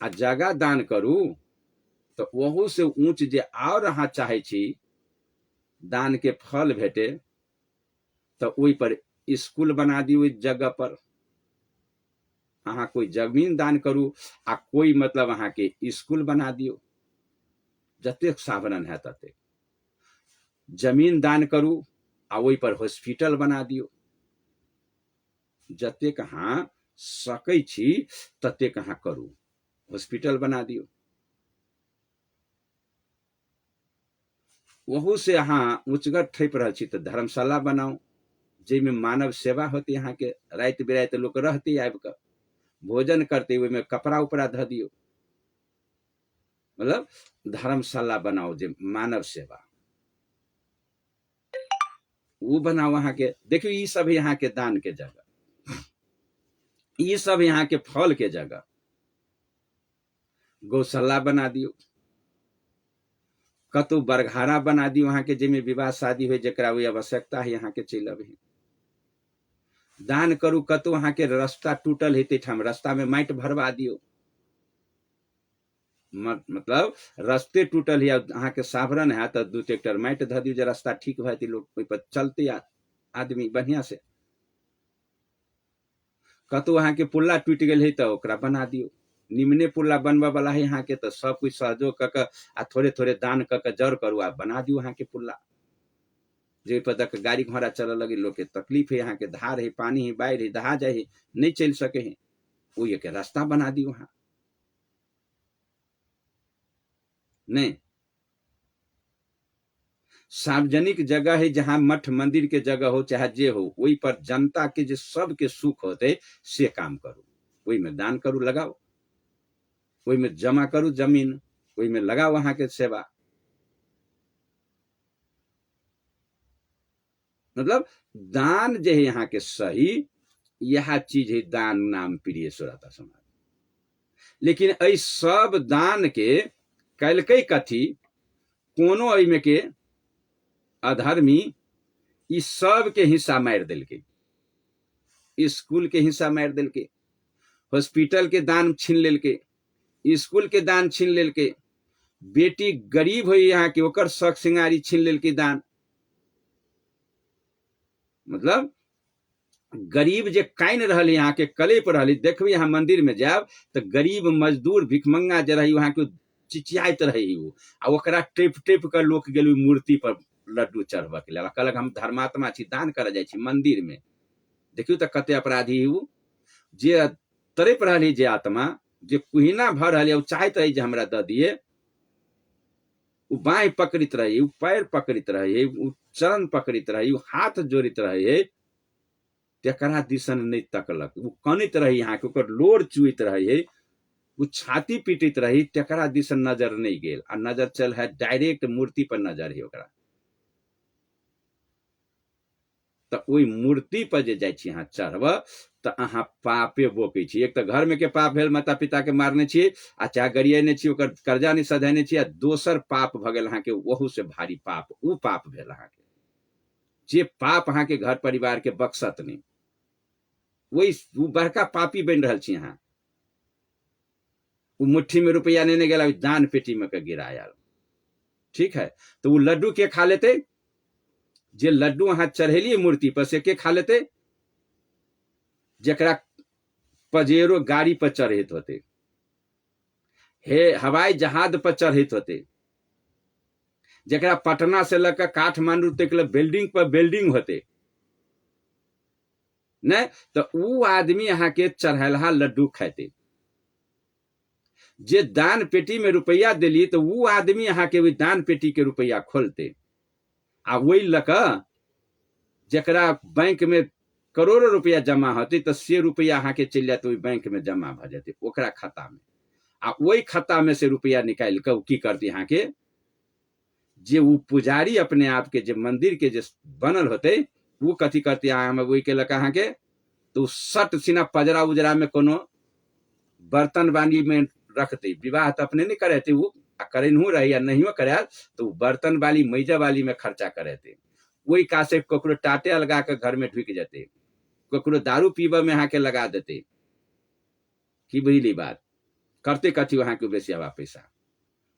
Speaker 1: आ जगह दान करू तो वहू से ऊंच जे और अहाँ चाहे छी दान के फल भेटे, तो ओई पर स्कूल बना दियो। इस जगह पर अहाँ कोई जमीन दान करू, आ कोई मतलब अहाँ के स्कूल बना दियो। जतेक सावरण है तते जमीन दान करू, आ ओई पर हॉस्पिटल बना दियो। जतेक अहाँ सकै छी ततेक अहाँ करू, हॉस्पिटल बना दियो। वहू से अहाँ उच्चगर ठेप रहल छी तो धर्मशाला बनाओ, जेमे मानव सेवा होती। यहाँ के रात बिरात लोग रहते, आबि कऽ भोजन करते, ओहिमे कपड़ा उपड़ा ध दियो। मतलब धर्मशाला बनाओ जे मानव सेवा, वो बनाओ। अहाँ के देखियो, ई सब यहाँ के दान के जगह, ई सब यहाँ के फल के जगह। गौशाला बना दियो, कतौ बरघारा बना दियो अहाँ के, जेमे विवाह शादी हो, जकरा वो आवश्यकता है यहाँ के चल अबे। दान करू, कतौ अहाँ के रास्ता टूटल है तेठाम रास्ता में माटि भरवा दियो। मतलब रास्ते टूटल है, अहाँ के सावरण है तो 2 ट्रैक्टर माटि ध दियो, जे रास्ता ठीक भए लोग ओइ पर चलते आदमी बढ़िया से। कतौ अहाँ के पुल्ला टूट गेल है तो ओकरा बना दियो। निम्ने पुल्ला बनवा वाला है यहाँ के, तो सब कुछ सहयोग क के आ थोड़े थोड़े दान क के जड़ करू, आ बना दियो अहाँ के पुल्ला, जे पर तक गाड़ी घोड़ा चल लगे। लोग के तकलीफ है, यहाँ के धार है, पानी है, बाढ़ है, दहा जाए है, नहीं चल सके है, वो ये के रास्ता बना दियो। वहां नहीं, सार्वजनिक जगह है, जहां मठ मंदिर के जगह हो चाहे जे हो, वही पर जनता के जो सबके सुख होते से काम करू। वही में दान करू, लगाओ, वही में जमा करू जमीन, वही में लगाओ वहां के सेवा। मतलब दान जे है यहाँ के सही, यह चीज है दान नाम प्रिय श्रोता समाज। लेकिन ऐ सब दान के कलकै कथी, कोनो एहिमे के अधर्मी ई सब के हिस्सा मार दिलके, स्कूल के हिस्सा मार दिलके, हॉस्पिटल के दान छीन लेलके, स्कूल के दान छीन लेलके, बेटी गरीब हो यहाँ के ओकर शौक सिंगारी छीन लेलके दान। मतलब गरीब जे काइन रहल यहाँ के कलेप रहली, देखबी यहाँ मंदिर में जाब तो गरीब मजदूर भिखमंगा जे रही वहां के चिचियात रही, वो आ ओकरा टेप टेप कर लोक गेल मूर्ति पर लड्डू चढ़ब के लेल, कहलक हम धर्मात्मा छी, दान कर जाइ छी मंदिर में। देखियो तो कते अपराधी वो जे तड़प रही, जे आत्मा जे कुहिना भर रही, वो चाहत रही जे हमरा द दिए, वो बाँह पकड़ित रही, वो पैर पकड़ित रही, वो चरण पकड़ित रही, वो हाथ जोड़ित रही, तेकरा दिसन नहीं तकलक। वो कनित रही यहाँ के, ओकर लोर चुइत रही है, वो छाती पीटित रही, तकरा दिस नजर नहीं गेल, आ नजर चल है डायरेक्ट मूर्ति पर नजर है ओकरा। तो ओई मूर्ति पर जे जाइ छी अहाँ चढ़ब तो अहाँ पापे बोकै छी। एक तो घर में के पाप भेल, माता पिता के मारने छी, आ चाहे गरियेने छी, ओकर कर्जा नहीं सधेने छी, आ दोसर पाप भ गेल अहाँ के वहू से भारी पाप, उ पाप भेल अहाँ के, जे पाप अहाँ के घर परिवार के बख्शत नहीं, वही बड़का पापी बन रहल छी अहाँ। उ मुट्ठी में रुपया लेने गेला, दान पेटी में के गिराया, ठीक है। तो वो लड्डू के खा लेते, जे लड्डू अहाँ चढ़ेलिए मूर्ति पर, से के खा लेते, जकरा पजेरो गाड़ी पर चढ़ित होते, हे हवाई जहाज पर चढ़ित होते, जकरा पटना से लग काठमांडू तक बिल्डिंग पर बिल्डिंग होते न, तो उ आदमी अहाँ के चढ़ेलहा लड्डू खाते। जे दान पेटी में रुपया दिली तो वो आदमी अहाँ के वही दान पेटी के रुपया खोलते, आ वही लक जकरा बैंक में करोड़ों रुपया जमा होते तो से रुपया अहाँ के चल जाते, बैंक में जमा भ जाते ओकरा खाता में, आ वही खाता में से रुपया निकाल के की करते अहाँ के, जे वो पुजारी अपने आप के जे मंदिर के जे बनल होते, वो कथी करते अहाँ में वही के लक अहाँ के, तो सट सीना पजरा उजरा में कोनो बर्तन बानी में रखते। विवाह तो अपने नहीं करे थे, वो करेनहू रहे या नहीं करे, तो बर्तन वाली मैजा वाली में खर्चा करे थे। वही का से ककरो टाटे लगा के घर में ढुक जाते, ककरो दारू पीबा में अहाँ के लगा देते, की बुझली बात, करते कथी वहां के बेसी हवा पैसा।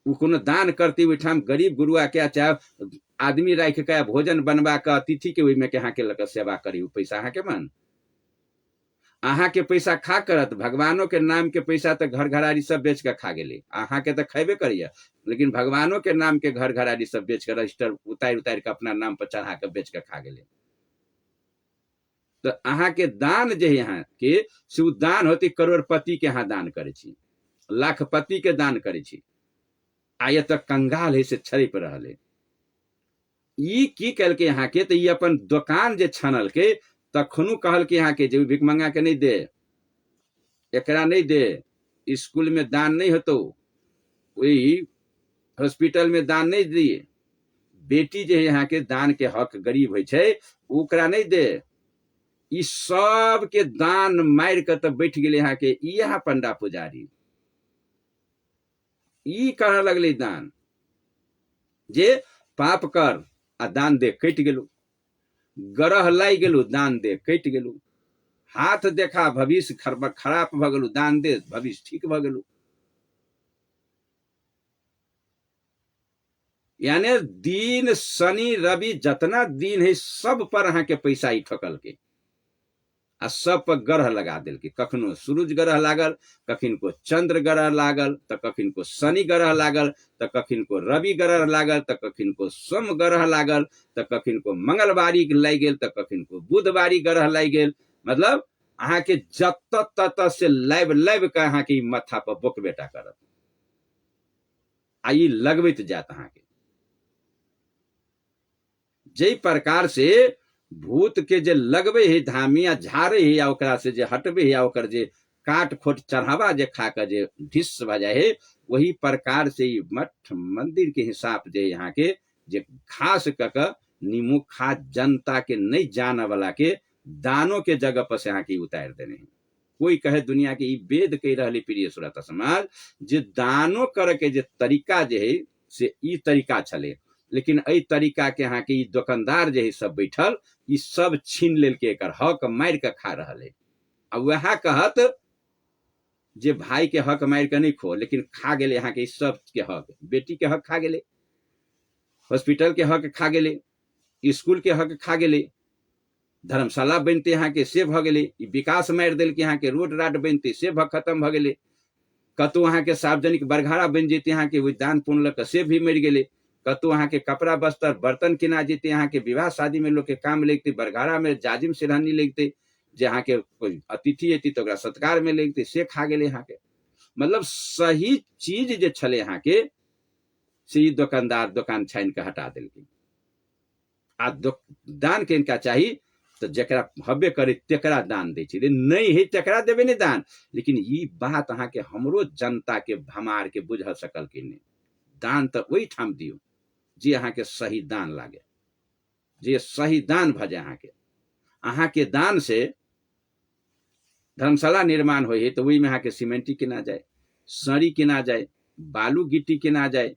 Speaker 1: वो कोनो दान करती हुई ठाम गरीब गुरुआ के चाहे आदमी राख के भोजन बनवा के अतिथि के में के अहाँ के लक सेवा करी, पैसा अहाँ के मन, अहाँ के पैसा खा करत, भगवानों के नाम के पैसा तो घर घरारी सब बेच के खा गेले, अहाँ के तो खेबे करिए, लेकिन भगवानों के नाम के घर घरारी सब बेच के रजिस्टर उतार उतार के अपना नाम पर चढ़ा के बेच के खा गेले। तो अहाँ के दान जे यहाँ के से दान होती, करोड़पति के यहाँ दान करे छी, लाखपति के दान करे छी, आये तो कंगाल है से छरिप रहले। ई की कल के यहाँ के, तो ये अपन दुकान जे छानल के, तखनु कहल के यहाँ के जो भिख मंगा के नहीं दे, एकरा नहीं दे, स्कूल में दान नहीं होतो, वही हॉस्पिटल में दान नहीं दिए, बेटी जे यहाँ के दान के हक गरीब है छे ओकरा नहीं दे, ई सब के दान मार के तो बैठ गए यहाँ के यहाँ पंडा पुजारी, ई कह लगले दान, जे पाप कर आ दान दे कट गेलू, ग्रह लाई गेलू दान दे कट गेलू, हाथ देखा भविष्य खराब भ गेलू, दान दे भविष्य ठीक भ गेलू। यानी दिन शनि रवि जतना दिन है सब पर अहाँ के पैसा ही ठकल के, आ सब पर ग्रह लगा दिल के, कखनो सूरज ग्रह लागल, कखिन को चंद्र ग्रह लागल, तो कखिन को शनि ग्रह लागल, तो कखिन को रवि ग्रह लागल, तो कखिन को सोम ग्रह लागल, तो कखिन को मंगलवारी लग गेल, तो कखिन को बुधवारी ग्रह लग गेल। मतलब अहाँ के जत तत से लाइब लाइब के अहाँ के माथा पर बोक बेटा करत, आई लगबैत जात अहाँ के। जई प्रकार से भूत के जे लगबे है धामी या झारे है, या ओकरा से जे हटबे है, या ओकर जे काट खोट चढ़ावा जे खा के जे ढिस बजाए है, वही प्रकार से मठ मंदिर के हिसाब जे यहाँ के जे खास कक निमुखा जनता के नहीं जाने वाला के दानों के जगह पर से यहाँ की उतार देने हैं। कोई कहे दुनिया के वेद कह रही प्रिय सुरत समाज, जे दानों कर के जे तरीका जे है से ई तरीका छले, लेकिन ए तरीका के यहाँ के दुकानदार जे है सब बैठल, ई सब छीन लेल के एकर हक मार के खा रहा है। अब वह कहत जे भाई के हक मार के नहीं खो, लेकिन खा गेले यहाँ के सब के हक, बेटी के हक खा गेले, हॉस्पिटल के हक खा गेले, स्कूल के हक खा गेले, धर्मशाला बनते यहाँ के से भ गेले, विकास मार दिल के यहाँ के रोड राड बनते से खत्म भ गेले, कतौ अहाँ के सार्वजनिक बरघाड़ा बन जेते यहाँ के दान पुण्य लक से भी मर गेले, कतौ अहाँ के कपड़ा बस्तर बर्तन किना जेते यहाँ के विवाह शादी में लोग के काम लगते, बरघाड़ा में जाजिम सिरहानी लगते, जे यहाँ के कोई अतिथि अति तो सत्कार में लगते से खा गेले यहाँ के। मतलब सही चीज जे छले यहाँ के से दुकानदार दुकान छाइन के हटा दिल के। आ दान के इनका चाहिए तो जकरा हबे करे तेकरा दान दै छी, नहीं है तेकरा देबे नहीं दान। लेकिन ये बात अहाँ के हमरो जनता के हमार के बुझ सकल कि नहीं, दान तो वही ठाम दियो जे अहाँ के सही दान लागे, जे सही दान भजे। अहाँ के दान से धर्मशाला निर्माण हो तो वही में अहाँ के सीमेंटी किना जाए, सड़ी किना जाए, बालू गिट्टी किना जाए,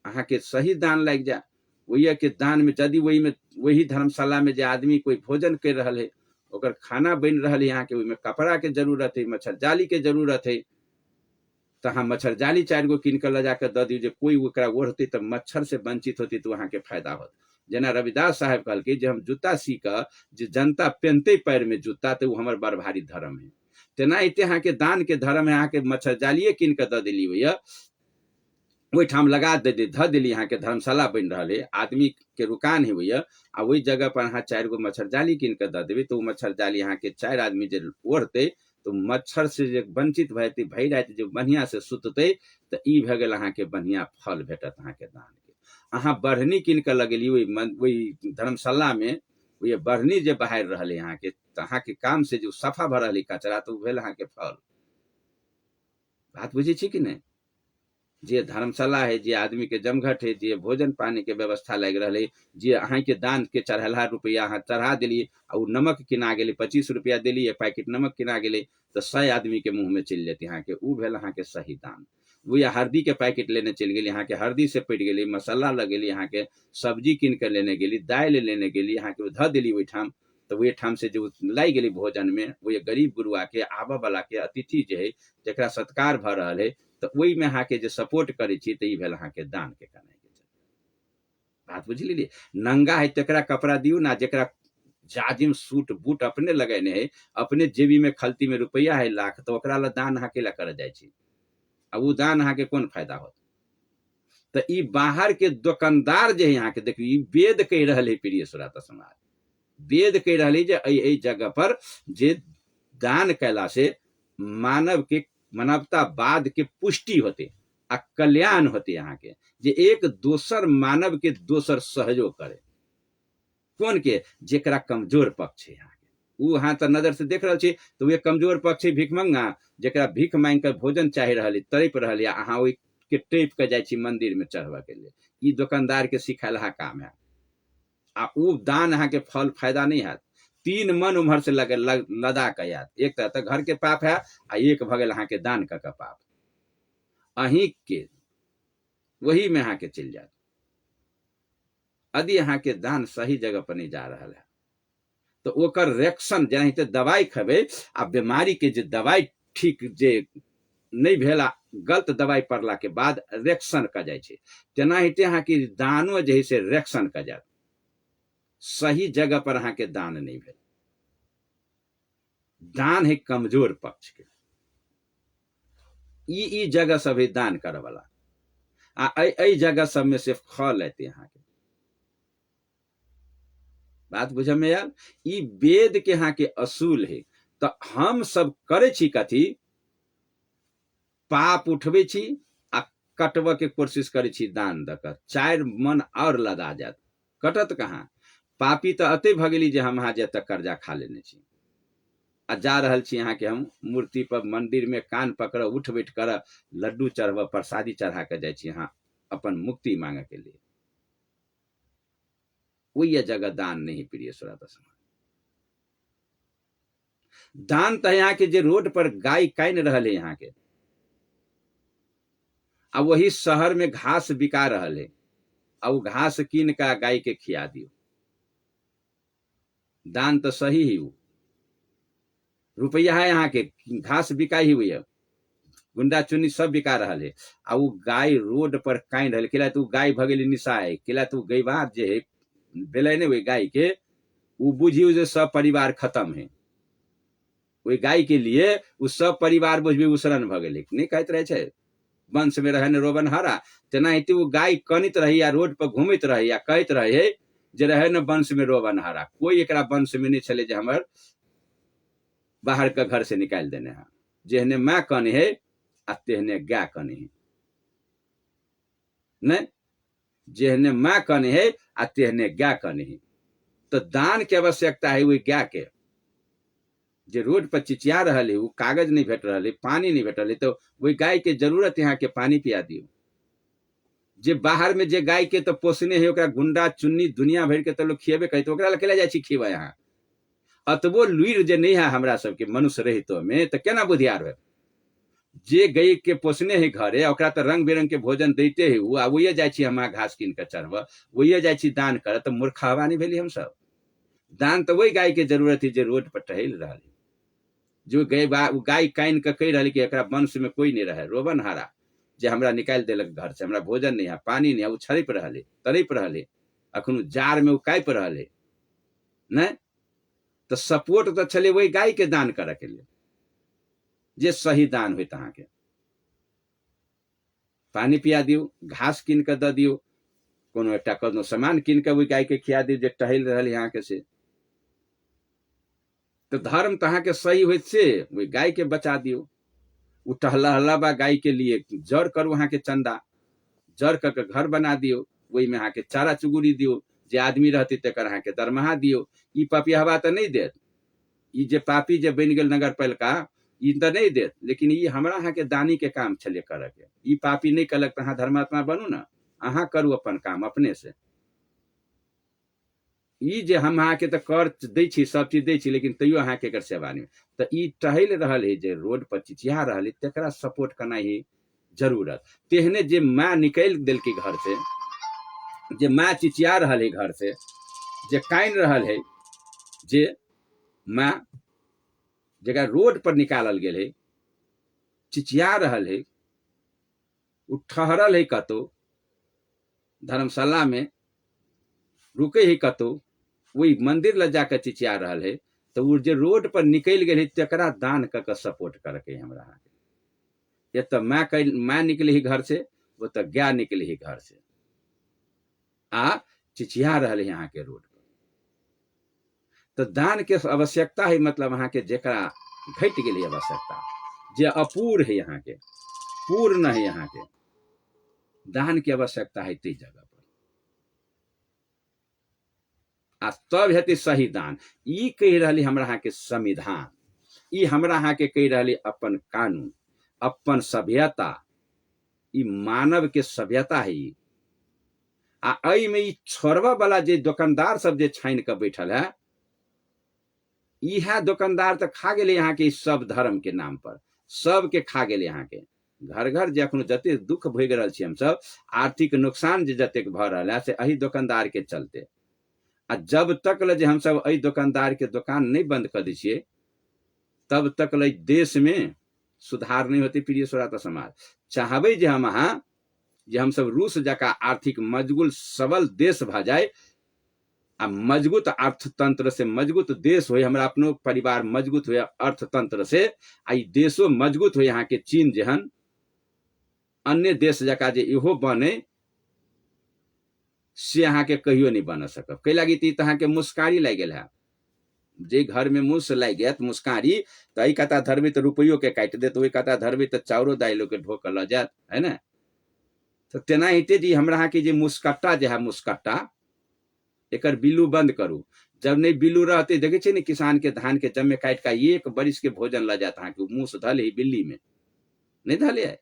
Speaker 1: अहाँ के सही दान लग जाए। वही के दान में यदि वही धर्मशाला में जो आदमी कोई भोजन कर रहा है, ओकर खाना बन रहा है, यहाँ के में कपड़ा के जरूरत है, मच्छर जाली के जरूरत है, तो हाँ मच्छर जाली 4 गो कीन कर ला जाकर द दी, कोई ओकरा ओढ़ते तो मच्छर से वंचित होती तो वहाँ के फायदा होता। जना रविदास साहब कहल के जे हम जूता सी कर जे जनता पहनते पैर में जूता, तो वो हमार बड़ भारी धर्म है। तेना इते अहाँ के दान के धर्म है, अहाँ के मच्छर जालिए कीन कर द दिली भैया, वही ठाम लगा दे ध दिली, यहाँ के धर्मशाला बन रहा है, आदमी के रुकान है भैया, आ वही जगह पर अहाँ 4 गो मच्छर जाली कीन कर द देवे, तो मच्छर जाली यहाँ के 4 आदमी जो ओढ़ते तो मच्छर से जो वंचित भयते भई रहते, जो बढ़िया से सुतते, तो ई भ गेल अहाँ के बढ़िया फल भेटत अहाँ के दान के। अहाँ बढ़नी कीन कर लगेली वही धर्मशाला में, वही बढ़नी जो बहार रहा यहाँ के, तो अहाँ के काम से जो सफा भर रही कचरा, तो भेल अहाँ के फल। बात बुझे छी कि नहीं? जे धर्मशाला है, जे आदमी के जमघट है, जे भोजन पानी के व्यवस्था लग रहा है, जे अहाँ के दान के चढ़ेला रुपया अहाँ चढ़ा दिली, और नमक किना गेले 25 रुपया दिली, पैकेट नमक किना गेले, तो 100 आदमी के मुंह में चल जाती अहाँ के, ऊ भेल अहाँ के सही दान। वो या हल्दी के पैकेट लेने चल गई, यहाँ के हल्दी से पड़ गई, मसाला लगेली, यहाँ के सब्जी कीन कर लेने गेली, दाल लेने गेली, यहाँ के ध दिली वही ठाम, तो वही ठाम से जो लाई गेली भोजन में, वो ये गरीब गुरुआ के आबा वाला के अतिथि जो है जरा सत्कार भ रहा है, तो वही में अहाँ के जो सपोर्ट करे छी, तो ई भेल अहाँ के दान के करने के। बात बुझ लीजिए, नंगा है तकरा कपड़ा दियो ना, जरा जाजिम सूट बूट अपने लगेने है, अपने जेबी में खलती में रुपया है लाख, तो ओकरा ला दान अहाँ के ला कर जाए छी, अब वो दान अहाँ के कौन फायदा होता? तो ई बाहर के दुकानदार जो है यहाँ के देखिए, वेद कह रहा है प्रिय श्रोता समाज, वेद कह रहा है जे जगह पर जे दान कैला से मानव के मानवतावाद के पुष्टि होते आ कल्याण होते, यहाँ के जे एक दोसर मानव के दोसर सहयोग करे, कौन के जेकरा कमजोर पक्ष है यहाँ के, वो हाँ तो नजर से देख रहा छे, तो वे कमजोर पक्ष है भिखमंगा, जरा भीख मांग कर भोजन चाहे रहा, तड़प रहा, अहाँ वही के टेप के जाए छी मंदिर में चढ़वा के लिए, ई दुकानदार के सिखाला काम है। आ उ दान अहाँ के फल फायदा नहीं है, 3 मन उम्हर से लदा के याद, एक तो घर के पाप है, आ एक भगल अहाँ के दान का पाप, अहीं के वही में अहाँ के चल जात। यदि अहाँ के दान सही जगह पर नहीं जा रहा है, तो ओकर रिएक्शन जनाते दवाई खेबे, आ बीमारी के जो दवाई ठीक जे नहीं भेला, गलत दवाई पड़ला के बाद रिएक्शन का जाए छे, तेनाहिते अहाँ के दानो जे से रिएक्शन का जात, सही जगह पर अहाँ के दान नहीं भेल। दान है कमजोर पक्ष के, ई जगह सब है दान करे वाला, आ जगह सब में से फल लेते यहाँ के। बात बुझ में यार, ई वेद के यहाँ के असूल है, तो हम सब करे छी कथी, पाप उठबे छी आ कटब के कोशिश करे छी दान दकर, 4 मन और लदा जात, कटत कहाँ? पापी तो अते भगेली जे हम जे तक कर्जा खा लेने छी, आ जा रहल छी यहाँ के हम मूर्ति पर मंदिर में कान पकड़ उठ बैठ कर लड्डू चढ़ब, प्रसादी चढ़ा के जाए छी यहाँ अपन मुक्ति मांगे के लिए। वही जगह दान नहीं प्रिय श्रोता समाज। दान तो यहाँ के जे रोड पर गाय कान रहल है यहाँ के, आ वही शहर में घास बिका रहल है, आ वो घास कीन का गाय के खिया दियो, दान तो सही ही, वो रुपया है यहाँ के, घास बिकाई हुई है, गुंडा चुन्नी सब बिका रहा है, आ वो गाय रोड पर कान रहे, केला तू गाय भगेली निशा है, केला तू गईबार जे है बेलैने हुई गाय के, वो बुझियो जे सब परिवार खत्म है, वही गाय के लिए वो सब परिवार बुझबी उसरन भगेले, नहीं कहते रहे छे वंश में रहे रोबन हरा, तेनाहिते वो गाय कनित रही या रोड पर घूमित रही या कहत रहे जे रहे न वंश में रोबन हरा, कोई एकरा वंश में नहीं चले जे हमर बाहर का घर से निकाल देने हैं, जेहने माँ कने है आ तेहने गाय कने है, नहीं जेहने माँ कने है आ तेहने गाय कने है, तो दान के आवश्यकता है वही गाय के। जे रोड पर चिचिया रहल है, वो कागज नहीं भेट रहा है, पानी नहीं भेट रहा है, तो वही गाय के जरूरत यहाँ के पानी पिया दियो। जे बाहर में जे गाय के तो पोसने है, ओकरा गुंडा चुन्नी दुनिया भर के तो लोग खिएबे करे, तो ओकरा अकेला जाए खिएबा यहाँ। अतबो लुइर जे नहीं है हमरा सबके मनुष्य रहितो में, तो केना बुधियार है। जे गाय के पोसने है घरे, ओकरा तो रंग बिरंग के भोजन देते है, वो वही जाए हम घास कीन के चढ़ब, वही जाए दान कर, तो मूर्खवा नहीं भेली हम सब। दान तो वही गाय के जरूरत है जे रोड पर टहल रहा है, जो गाय कान के कह रही कि एकरा वंश में कोई नहीं रहे, रोबन हारा जे हमरा निकाल देलक घर से, हमरा भोजन नहीं है, पानी नहीं है, वो छरिप रहे, तरिप रहे, अखन जार में वो कायप रहे नहीं, तो सपोर्ट तो चले वही गाय के दान करे के लिए, जे सही दान हो तहाँ के। पानी पिया दियो, घास कीन के द दियो, कोनो एक कोनो सामान कीन के वही गाय के खिया दियो जे टहल रहे यहाँ के से। तो धर्म तहाँ के सही हो से वही गाय के बचा दियो। उ टहला बा गाय के लिए जड़ कर वहां के चंदा, जड़ करके घर बना दियो, वही में अहाँ के चारा चुगुरी दियो, जे आदमी रहती तकर अहाँ के दरमाहा दियो। ई पपिया तो नहीं देत, ई जे पापी जे बन गेल नगर पालिका ई तो नहीं देत, लेकिन ई हमरा अहाँ के दानी के काम छले करे के। ई पापी नहीं कलक तो अहाँ धर्मात्मा बनू ना, अहाँ करू अपन काम अपने से। ई जे हम अहाँ के तो कर दै छी, सब चीज दै छी, लेकिन तैयो अहाँ के एकर सेवा नहीं। तो ई टहल रहल है जे रोड पर चिचिया रहल है, तकरा सपोर्ट करना ही जरूरत। तेहने जे माँ निकल दिल के घर से, जे माँ चिचिया रहल है घर से, जे कान रहल है, जे माँ जगह रोड पर निकालल गेल है, चिचिया रहल है, उ ठहरल है कतो धर्मशाला में, रुके ही कतो, वही मंदिर ल जाकर चिचिया रहल है, तो वो जे रोड पर निकल गए तकरा दान कर सपोर्ट करके हमरा। ये तो मैं निकली ही घर से, वो तो गाय निकली ही घर से, आ चिचिया रहल है यहाँ के रोड पर। तो दान के आवश्यकता है, मतलब वहां के जेकरा घट गई आवश्यकता, जे अपूर है यहाँ के, पूर्ण है यहाँ के, दान की आवश्यकता है ते जगह पर। आ तब हेतु सही दान। ई कह रही हमरा यहाँ के संविधान, ई हमरा यहाँ के कह रही अपन कानून, अपन सभ्यता, ई मानव के सभ्यता है। आ आई में ई छोड़वा वाला जे दुकानदार सब जे छाइन के बैठल है, यह दुकानदार तो खा गए यहाँ के सब धर्म के नाम पर, सबके खा गए यहाँ के। घर घर जे अखनो जते दुख भोग रहा छी हम सब, आर्थिक नुकसान जे जतेक भ रहा है से अही दुकानदार के चलते। आ जब तक ले जे हम सब अही दुकानदार के दुकान नहीं बंद कर दी छिए, तब तक ले देश में सुधार नहीं होती। प्रिय श्रोता समाज, चाहबे जे हम अहाँ जे हम सब रूस जका आर्थिक मजबूत सबल देश भ जाए, आ मजबूत अर्थतंत्र से मजबूत देश हो, हमरा अपनो परिवार मजबूत हो अर्थतंत्र से, आ देशो मजबूत हो यहाँ के चीन जहन अन्य देश जका जे इहो बने, से अहाँ के कहियो नहीं बन सकब। कई लगी ती तहाँ के मुस्कारी लग गया है, जे घर में मुस लग गया मुस्कारी, तो आई कता धरबी तो रुपयो के काट दे, तो वही कता धरबी तो चाउरो दाइलो के ढोक ल जात है ना। तो तेना हिते जी हमरा यहाँ की जे मुस्कट्टा जे है, मुस्कट्टा एकर बिल्लू बंद करू। जब नहीं बिल्लू रहते, देखे छे नहीं किसान के धान के जमे काट का एक बरिस के भोजन ल जाता है, मुंह धले ही बिल्ली में नहीं धले है,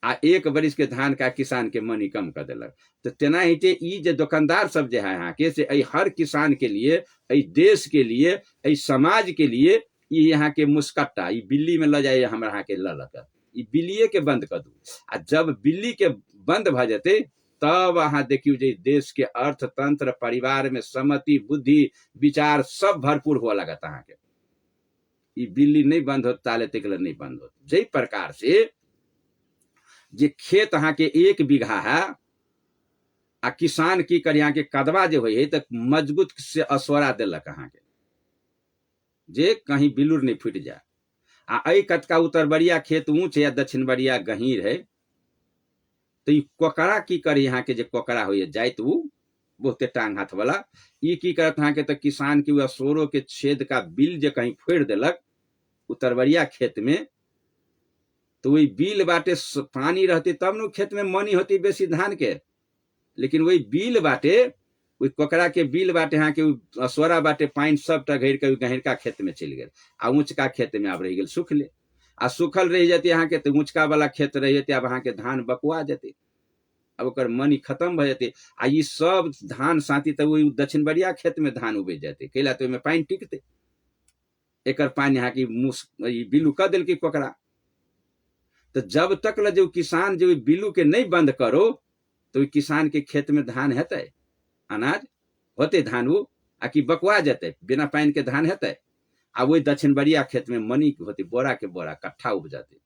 Speaker 1: आ एक बरिस के धान का किसान के मनी कम कर दिलक। तो तेना हिते ई जे दुकानदार सब जे है यहाँ के, से हर किसान के लिए, देश के लिए, समाज के लिए, ई यहाँ के मुस्कट्टा ई बिल्ली में ल जाए हमरा यहाँ के ललक, ई बिल्लिए के बंद कर दू। आ जब बिल्ली के बंद भ जाते, तब अहाँ देखियो जे देश के अर्थतंत्र, परिवार में सम्मति, बुद्धि, विचार सब भरपूर हो लगत। अहाँ के ई बिल्ली नहीं बंद हो ताले तक नहीं बंद हो। जई प्रकार से जे खेत अहाँ के 1 बीघा है, आ किसान की कर यहाँ के कदवा जे होई है, तो मजबूत से असोरा दिलक अहाँ के, जे कहीं बिलुर नहीं फूट जाए। आ आई कतका उत्तर बड़िया खेत ऊंच है, दक्षिण बड़िया गहीर है, तो कोकरा की कर यहाँ के जे कोकरा हो जाए, वो बहुते टांग हाथ वाला, ई की करत यहाँ के, तो किसान की असोरों के छेद का बिल जे कहीं फोड़ दिलक उतरबड़िया खेत में, तो वही बिल बाटे पानी रहती तब न खेत में मनी होती बेसी धान के, लेकिन वही बिल बाटे उ कोकरा के बिल बाटे यहाँ के असोरा बाटे पानी सबटा घेर के गहरका खेत में चल गए आ ऊंचका खेत में अब रह गए सुखले आ सुखल रह जाते यहाँ के तो ऊंचका वाला खेत रह जाते अब अहाँ के धान बकुआ जाते अब ओकर मनी खत्म भ जाते आ ई सब धान साथी तो वही दक्षिण बरिया खेत में धान उबे जाते कैला तो पानी टिकते एकर पानी यहाँ की बिलू क दिल की कोकरा तो जब तक ल जो किसान जो बिलू के नहीं बंद करो तो किसान के खेत में धान हेतै अनाज होते धान वो आ कि बकवा जाते बिना पानी के धान हेतै आ वही दक्षिण बरिया खेत में मनी होती बोरा के बोरा कट्ठा उपजाते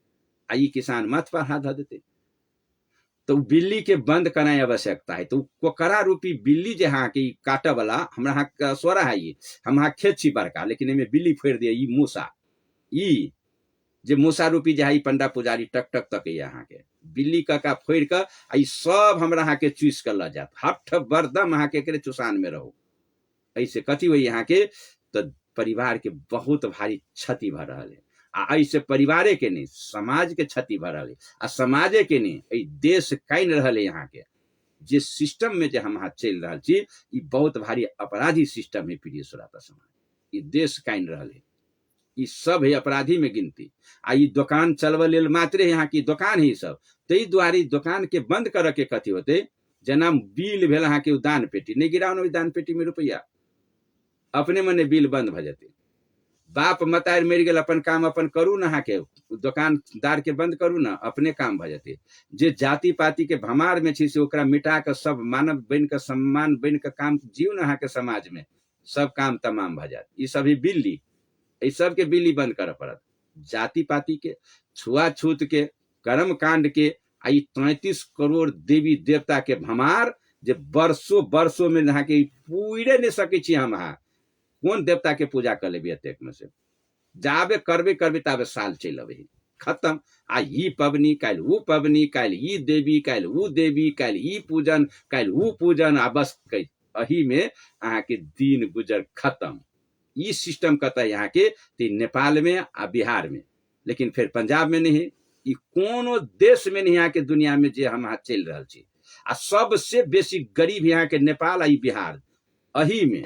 Speaker 1: आ ई किसान माथ पर हाथ धो देते तो बिल्ली के बंद करने आवश्यकता है तो कोकरा रूपी बिल्ली जे हाँ की काटे वाला हमरा हाँ सोरा है ये हम हाँ खेत छी बड़का लेकिन एमे बिल्ली फोड़ दिया ई मूसा ई जे मूसा रूपी जे है पंडा पुजारी टक टक तक यहाँ के बिल्ली का फोड़ कर आई सब हमरा हाँ के चूस कर ल जात हठ बरदम अहाँ के चुसान में रहो ऐसे कथी हुई यहाँ के तो परिवार के बहुत भारी क्षति भ रहा है आ ऐसे परिवारे के नहीं समाज के क्षति भ रहा है आ समाजे के नहीं देश कान रहा है यहाँ के जिस सिस्टम में जो हम यहाँ चल रहा छी ई बहुत भारी अपराधी सिस्टम है प्रिय श्रोता समाज ई देश कान रहा है ई सब है अपराधी में गिनती आ ई दुकान चलवे लेल मात्र यहाँ की दुकान ही सब तई द्वारे दुकान के बंद करे के कथी होते जना बिल भेल अहाँ के दान पेटी नहीं गिराओ दान पेटी में रुपया अपने मने बिल बंद भ जाते बाप मतार मर गए अपन काम अपन करू ना के दुकानदार के बंद करू ना अपने काम भ जाते जे जाति पाति के भमार में छी से ओकरा मिटा के सब मानव बन के सम्मान बन के काम जीव ना के समाज में सब काम तमाम भ जात ई सभी बिल्ली ई सब के बिल्ली बंद करे पड़त जाति पाति के छुआछूत के कर्म कांड के आई 33 करोड़ देवी देवता के भमार जे वर्षों वर्षों में यहाँ के पूरे नहीं सके छी हम यहाँ कौन देवता के पूजा कर लेबी एतेक में से जाबे करबे करबे ताबे साल चल अबे खत्म आ ई पबनी काल वो पबनी काल ई देवी काल वो देवी काल ई पूजन काल वो पूजन आ बस अही में अहाँ के दिन गुजर खत्म ई सिस्टम कहता है यहाँ के नेपाल में आ बिहार में लेकिन फिर पंजाब में नहीं ई कोनो देश में नहीं यहाँ के दुनिया में जे हम यहाँ चल रहा छी आ सबसे बेसी गरीब यहाँ के नेपाल आ बिहार अही में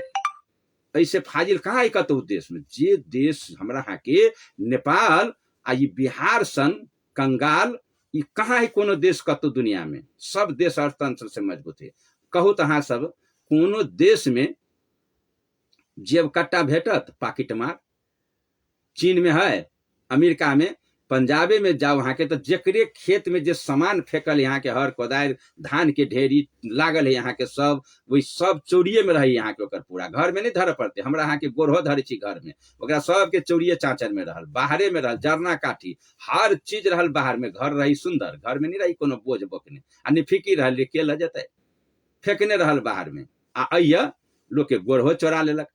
Speaker 1: ऐसे फाजिल कहाँ है कतहु देश में जे देश हमरा यहाँ के नेपाल आ बिहार सन कंगाल ई कहाँ है कोनो देश कतहु दुनिया में सब देश अर्थतंत्र से मजबूत है कहू तो अहाँ सब कोनो देश में जेब कट्टा भेटत पाकिट मार चीन में है अमेरिका में पंजाबे में जाओ वहां के तो जेकरे खेत में जे सामान फेंकल यहाँ के हर कोदार धान के ढेरी लागल है यहाँ के सब वही सब चोरिये में रही यहाँ के ओकर पूरा घर में नहीं धर पड़ते हमरा यहाँ के गोरहो धरे छी घर में ओकरा सब के चोरिये चाँचर में रहल बाहरे में रहल जरना काठी हर चीज रहल बाहर में घर रही सुंदर घर में नहीं रही कोनो बोझ बोकने आ नहीं फिकी रहल के ल जते फेंकने रहल बाहर में आ अय्या लोग के गोरहो चोरा लेलक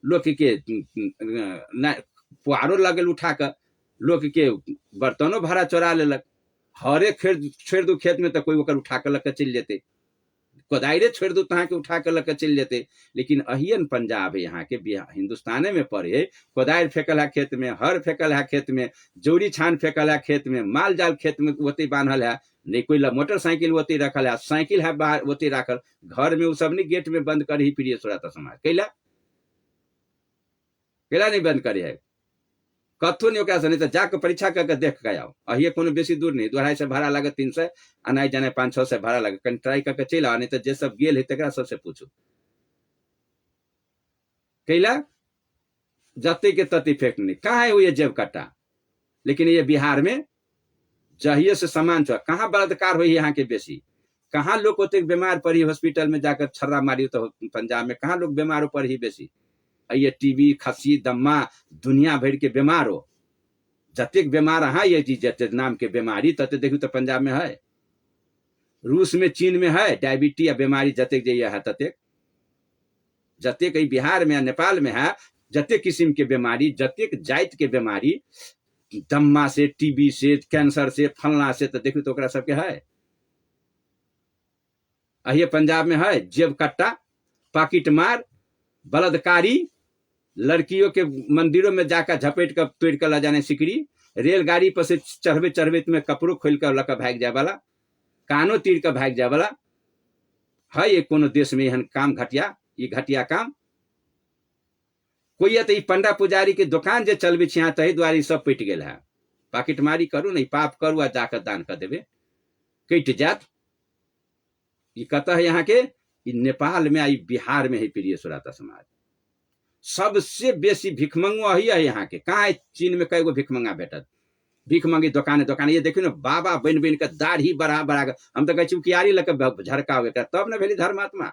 Speaker 1: लोग के पुआरो लगल उठा कर लोग के बर्तनों भरा चोरा लेलक हरे छोड़ दू खेत में तो कोई ओकर उठा कर लग चल जेते कोदायरे छोड़ दू तहाँ के उठा कर लग चल जेते लेकिन अहियन पंजाब है यहाँ के हिंदुस्ताने में पड़े कोदायर फेंकल है खेत में हर फेंकल है खेत में जोड़ी छान फेंकल है खेत में माल जाल खेत में ओते बांधल है नहीं कोई मोटरसाइकिल ओते रखल है साइकिल है बाहर ओते रखल घर में वो सब नहीं गेट में बंद कर ही प्रिय श्रोता समाज कैला नहीं बंद करे है कथो नहीं ओकरा नहीं तो जाकर परीक्षा करके देख के आओ अहिए कोनो बेसी दूर नहीं 250 से भाड़ा लागत 300 आ नहीं जाने 500 से भाड़ा लागत कहीं ट्राई करके चल आओ नहीं तो जे सब गेल है तकरा सबसे पूछू कैला जते के तते फेंकने कहाँ है वो ये जेब कट्टा लेकिन ये बिहार में जहिए से सामान छो कहाँ बलात्कार हुई यहाँ के बेसी कहाँ लोग होते बीमार पड़ी हॉस्पिटल में जाकर छर्रा मारी तो पंजाब में कहाँ लोग बीमार पड़ ही बेसी ये टीबी खसी दम्मा दुनिया भर के बीमार हो जतेक बीमार है ये चीज जते नाम के बीमारी तते देखू तो पंजाब में है रूस में चीन में है डायबिटीज या बीमारी जतेक जे है ततेक जतेक बिहार में नेपाल में है जतेक किस्म के बीमारी जतेक जाति के बीमारी दम्मा से टीबी से कैंसर से फलना से तो देखू तो सबके है अहिए पंजाब में है जेब कट्टा पाकिट मार बलात्कारी लड़कियों के मंदिरों में जाकर झपेट कर तोड़ कर ला जाने सिकड़ी रेलगाड़ी पर से चढ़बे में कपड़ों खोल कर लकर भाग जाए वाला कानो तीर कर भाग जाए वाला है ये कोनो देश में एहन काम घटिया, ये घटिया काम कोई तो ई पंडा पुजारी के दुकान जे चलबे छी यहाँ तही द्वारे सब पटि गेल है। पाकिटमारी करू नहीं, पाप करू आ जाकर दान कर देवे, कटि जात। ये कतः है यहाँ के, नेपाल में आई बिहार में है प्रिय श्रोता समाज। सबसे बेसी भिखमंगो है यहाँ के। कहाँ है चीन में कई गो भिखमंगा भेटत, भीख मंगी दुकाने दुकाने। ये देखियो ना बाबा बन बन के दाढ़ी बढ़ा बढ़ा के, हम तो कहै उकियारी लग के झड़कावे तब न भेली धर्मात्मा।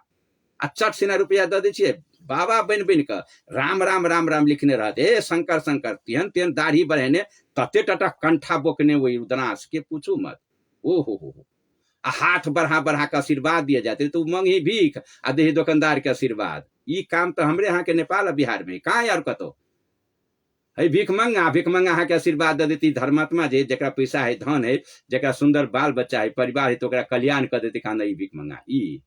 Speaker 1: आ चट सिना रुपया दे दै छियै, बाबा बन बन के राम राम राम राम लिखने रहते, हे शंकर शंकर, तेहन तेहन दाढ़ी बढ़ेने, तते टटा कंठा बोकने वही उदनास के पूछू मत। ओ हो आ हाथ बढ़ा बढ़ा के आशीर्वाद दिए जाते, तो मंगी भीख आ दे दुकानदार के आशीर्वाद। ई काम तो हमरे यहाँ के नेपाल बिहार में कहाँ यार कतो है। भीख मंगा अहाँ के आशीर्वाद दे देती धर्मात्मा जे, जरा पैसा है, धन है, जरा सुंदर बाल बच्चा है, परिवार है, तो कल्याण कर देती। कहा नहीं भीख मंगा ई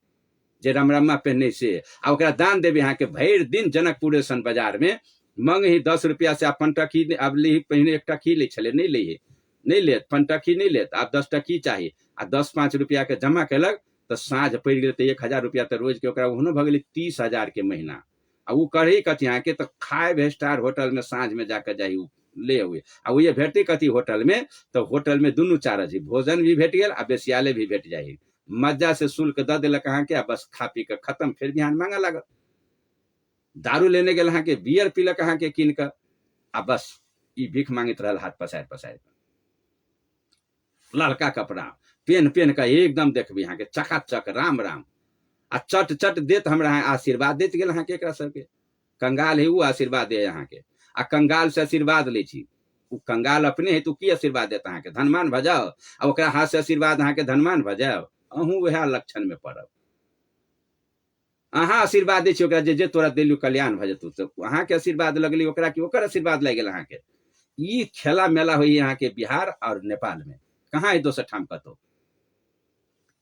Speaker 1: जे रमरम्मा पहनने से आ ओकरा दान देवे। यहाँ के भर दिन जनकपुर सन बाजार में मंग ही 10 रुपया से अपन टकी अब ले, पहले एक टकी ले चले, नहीं लेत पन टकी नहीं लेत, आप 10 टकी चाहिए आ 10-5 रुपया के जमा कैलक तो साँझ पड़ गए तो 1000 रुपया तो रोज के ओकरा ओहनो भ गेलै 30,000 के महीना। आ वो कढ़ी कथी यहाँ के तो खाए स्टार होटल में साँझ में जाकर जाही ले हुए आ वो ये भेटते कथी होटल में, तो होटल में दुनू चारज भोजन भी भेट गया आ बेसियाले भी भेट जाही। मज्जा से शुल्क द दिलक अहाँ के, बस खा पी के खत्म। फिर बिहान मांगा लागल। दारू लेने गेल अहाँ के, बियर पीलक अहाँ के कीन कर आ बस ई भीख मांगित रहल हाथ पसारि पसारि। लड़का कपड़ा पेन का एकदम देखबी यहाँ के चकाचक राम राम आ चट चट देत हमरा आशीर्वाद देत गेल अहाँ के। एकरा सबके कंगाल है वो आशीर्वाद दे यहाँ के, आ कंगाल से आशीर्वाद ले छी। उ कंगाल अपने है तो की आशीर्वाद देता अहाँ के, धनवान भजाओ आ ओकरा हाथ से आशीर्वाद अहाँ के धनवान भजाओ। अहूँ वह लक्षण में पड़ब। अहाँ आशीर्वाद दै छी ओकरा जे तोरा दिलू कल्याण भ जेतौ, तो अहाँ के आशीर्वाद लगली ओकरा कि ओकर आशीर्वाद लग गेल अहाँ के। ई खेला मेला होई यहाँ के बिहार और नेपाल में। कहाँ है दोसर ठाम कतो,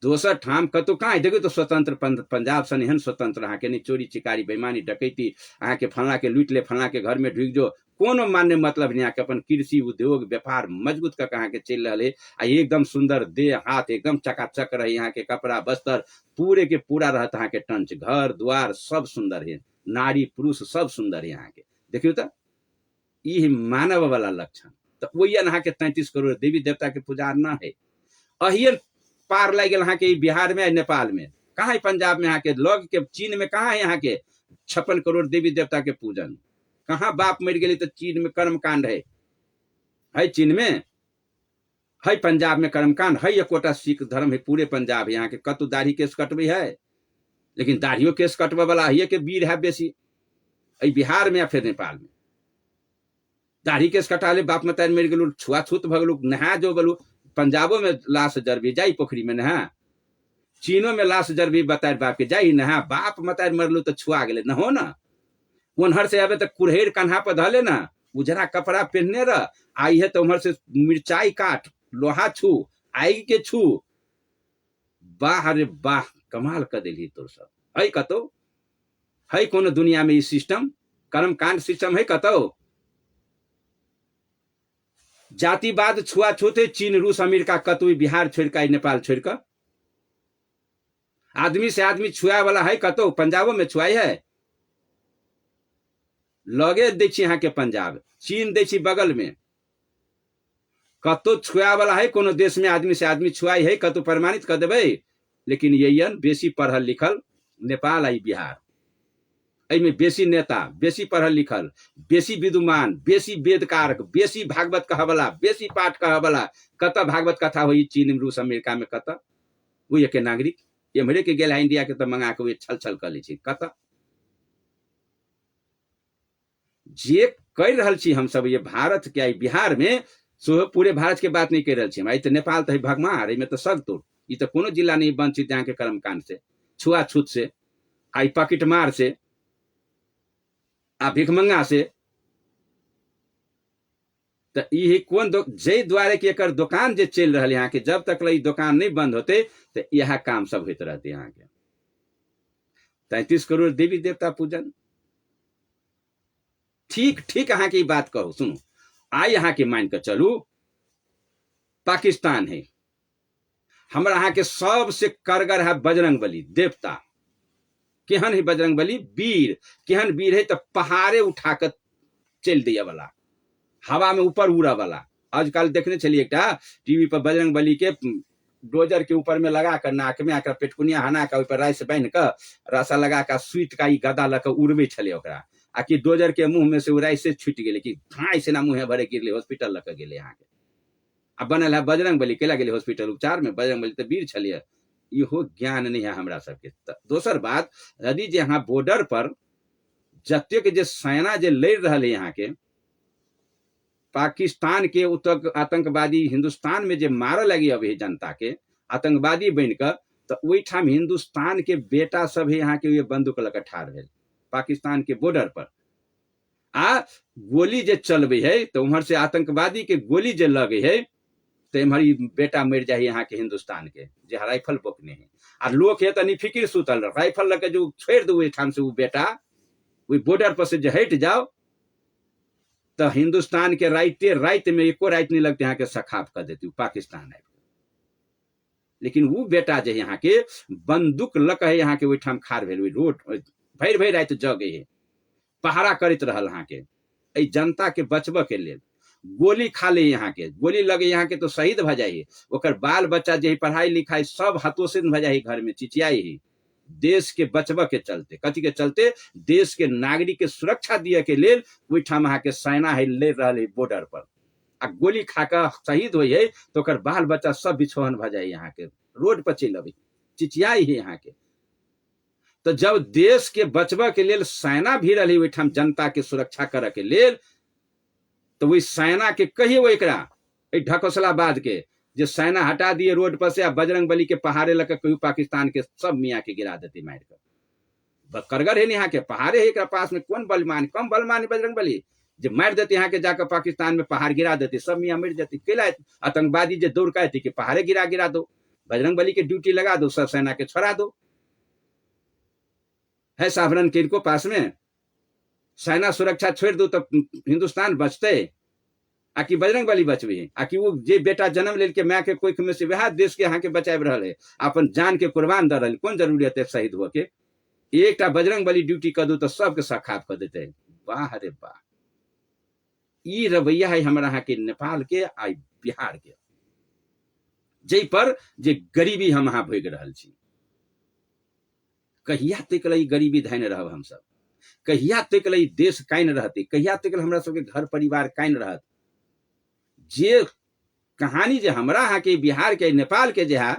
Speaker 1: दोसर ठाम कतो कहाँ है। देखियो तो स्वतंत्र पंजाब सन एहन स्वतंत्र अहाँ के नहीं, चोरी चिकारी बेईमानी डकैती अहाँ के फलना के लूट ले, फलना के घर में ढुक जो, कोनो मान्य मतलब नहीं। के अपन कृषि उद्योग व्यापार मजबूत कर अहाँ के चल रहा है आ एकदम सुंदर देह हाथ एकदम चकाचक रहे। यहाँ के कपड़ा बस्तर पूरे के पूरा रहता अहाँ के टंच, घर द्वार सब सुंदर है, नारी पुरुष सब सुंदर है यहाँ के। देखियो तो ई मानव वाला लक्षण। तो वही अहाँ के 33 करोड़ देवी देवता के पुजार न है। अहियर पार लग गए अहाँ के बिहार में नेपाल में। कहाँ है पंजाब में यहाँ के लग के, चीन में कहाँ है यहाँ के 56 करोड़ देवी देवता के पूजन। कहाँ बाप मर गए तो चीन में कर्म कांड है चीन में, है पंजाब में कर्म कांड है। एकोटा सिख धर्म है पूरे पंजाब। यहाँ के कतु दाढ़ी केस कटबे है, लेकिन दाढ़ियों केस कटबे वाला है के वीर है बेसी बिहार में या फिर नेपाल में। दाढ़ी केस कटा ले, बाप मतारी मर गलू, छुआछूत भगलू, नहा जो गलू। पंजाबों में लाश जरबी जाई पोखरी में नहा, चीनों में लाश जरबी बतार बाप के जाई नहा। बाप मतारी मरलू तो छुआ गए न हो ना। उनहर से आवे तो कुरहेर कान्हा पर धले ना, उजरा कपड़ा पहनने रह आई है तो उमर से मिर्चाई काट, लोहा छू, आग के छू। वाह रे वाह, कमाल कर दिली तोर सब है कतो है कोनो दुनिया में ई सिस्टम, कर्म कांड सिस्टम है कतो। जातिवाद छुआछूत चीन रूस अमेरिका कतु बिहार छोड़ कर नेपाल छोड़ कर। आदमी से आदमी छुआ वाला है कतो, पंजाबों में छुआई है। लगे दै छी यहाँ के पंजाब, चीन दै छी बगल में। कतो छुआ वाला है कोनो देश में आदमी से आदमी छुआई है कतो प्रमाणित कर देवे। लेकिन ये बेसी पढ़ल लिखल नेपाल आई बिहार, में बेसी नेता, बेसी पढ़ल लिखल, बेसी विद्वान, बेसी वेदकारक, बेसी भागवत कहबला, बेसी पाठ कहबला। कत भागवत कथा हो चीन रूस अमेरिका में, कत वो के नागरिक एम्हरे के गेल इंडिया के तो मंगा के छल छल कर ली कत। जे कर रहल छी हम सब ये भारत के बिहार में, सो पूरे भारत के बात नहीं कर रहे छी। तो नेपाल तो भगमार में तो सब तोड़, ये तो कोनो जिला नहीं वंचित यहाँ के कर्मकांड से, छुआछूत से, आई पॉकेट मार से, आ भिखमंगा से। तो ये कौन जय द्वारे के एकर दुकान जे चल रहा है यहाँ के, जब तक ये दुकान नहीं बंद होते तो यह काम सब होते रहते यहाँ के। 33 करोड़ देवी देवता पूजन, ठीक ठीक अहाँ की बात कहो सुनो। आई यहाँ के मान कर चलू, पाकिस्तान है, हमरा अहाँ के सबसे करगर है बजरंग बली देवता। केहन है बजरंग बली? वीर। केहन वीर है? तो पहाड़े उठा कर चल दिया वाला, हवा में ऊपर उड़ा वाला। आजकल देखने चलिए एक टीवी पर बजरंग बली के डोजर के ऊपर में लगा कर नाक में आकर पेटकुनिया हना कर ऊपर राइस बांध कर रसा लगा कर सुइत का गदा लकर उड़बे छले ओकरा। आ कि डोजर के मुंह में से वो राइस छूट गेले कि हाँ से ना मुँह भरे गिरले, हॉस्पिटल लकर गेले यहाँ के। आ बनल है बजरंग बली, केला गेले हॉस्पिटल उपचार में। बजरंग बली तो वीर छलिए। इहो ज्ञान नहीं है हमरा सबके। दोसर बात, यदि जे यहाँ बॉर्डर पर जतेक जे सेना जे लड़ रहा है यहाँ के, पाकिस्तान के उतक आतंकवादी हिंदुस्तान में जे मारे लगी अभी जनता के आतंकवादी बनकर, तो वही ठाम हिंदुस्तान के बेटा सब है यहाँ के ये बंदूक लकर ठाड़ है पाकिस्तान के बॉर्डर पर। आ गोली जे चलबे है तो उम्हर से आतंकवादी के गोली जे लगे है तो इम्हर बेटा मर जाए यहाँ के हिंदुस्तान के जे राइफल पकने है। आ लोग है तो निफिकिर सुतल राइफल लगे जो छोड़ दो ठाम से वो बेटा वही बॉर्डर पर से जो हट जाओ तो हिंदुस्तान के राइट में एको राइट नहीं लगते यहाँ के सखाप कर देती पाकिस्तान है। लेकिन वो बेटा जो यहाँ के बंदूक लक है यहाँ के वही ठाम खार भेल रोड भर भर रात जगे है पहरा करत रहल यहाँ के जनता के बचब के लिए। गोली खा ले यहाँ के, गोली लगे यहाँ के तो शहीद भ जाए। ओकर बाल बच्चा जे पढ़ाई लिखाई सब हतोसिन भ जाए, घर में चिचियाई ही देश के बचब के चलते, कथी के चलते? देश के नागरिक के सुरक्षा दिए के लिए वही ठाम यहाँ के सेना है ले रहे बॉर्डर पर। आ गोली खाकर शहीद हो तो ओकर बाल बच्चा सब बिछोहन भ जाए यहाँ के, रोड पर चल अभी चिचियाई है यहाँ के। तो जब देश के बचब के लिए सेना भी रही वही ठाम जनता के सुरक्षा करे के लिए, तो वही सेना के कहिए वो एक ढकोसलाबाद के जो सेना हटा दिए रोड पर से, बजरंग बली के पहाड़े लग कहीं पाकिस्तान के सब मियाँ के गिरा देते मार कर। करगर है यहाँ के पहाड़े है पास में, कौन बलमान कम बलमान बजरंग बली जो मार देते यहाँ के जाकर पाकिस्तान में पहाड़ गिरा देते, सब मियाँ मर जाते। केला आतंकवादी जो दौड़ का कि पहाड़े गिरा दो, बजरंग बली के ड्यूटी लगा दो, सब सेना के छोड़ा दो। है सावरन के इनको पास में सेना सुरक्षा छोड़ दो तो हिंदुस्तान बचते, आकि बजरंग बली बचबे, आकि वो जे बेटा जन्म ले के माँ के कोई में से वह देश के यहाँ के बचाए रहा है, अपन जान के कुर्बान दे रहे। कौन जरूरत है शहीद हो के? एक बजरंग बली ड्यूटी कर दो तो सबके सखाप कर देते हैं। वाह रे वाह, ई रवैया है हमारा यहाँ के नेपाल के आ बिहार के, जै पर जे गरीबी हम यहाँ भोग रहा छी। कहिया तक लई गरीबी धैन रहब हम सब? कहिया तक लई देश कायन रहते? कहिया तक हमरा सबके घर परिवार कायन रहत? जे कहानी जे हमरा यहाँ के बिहार के नेपाल के जे है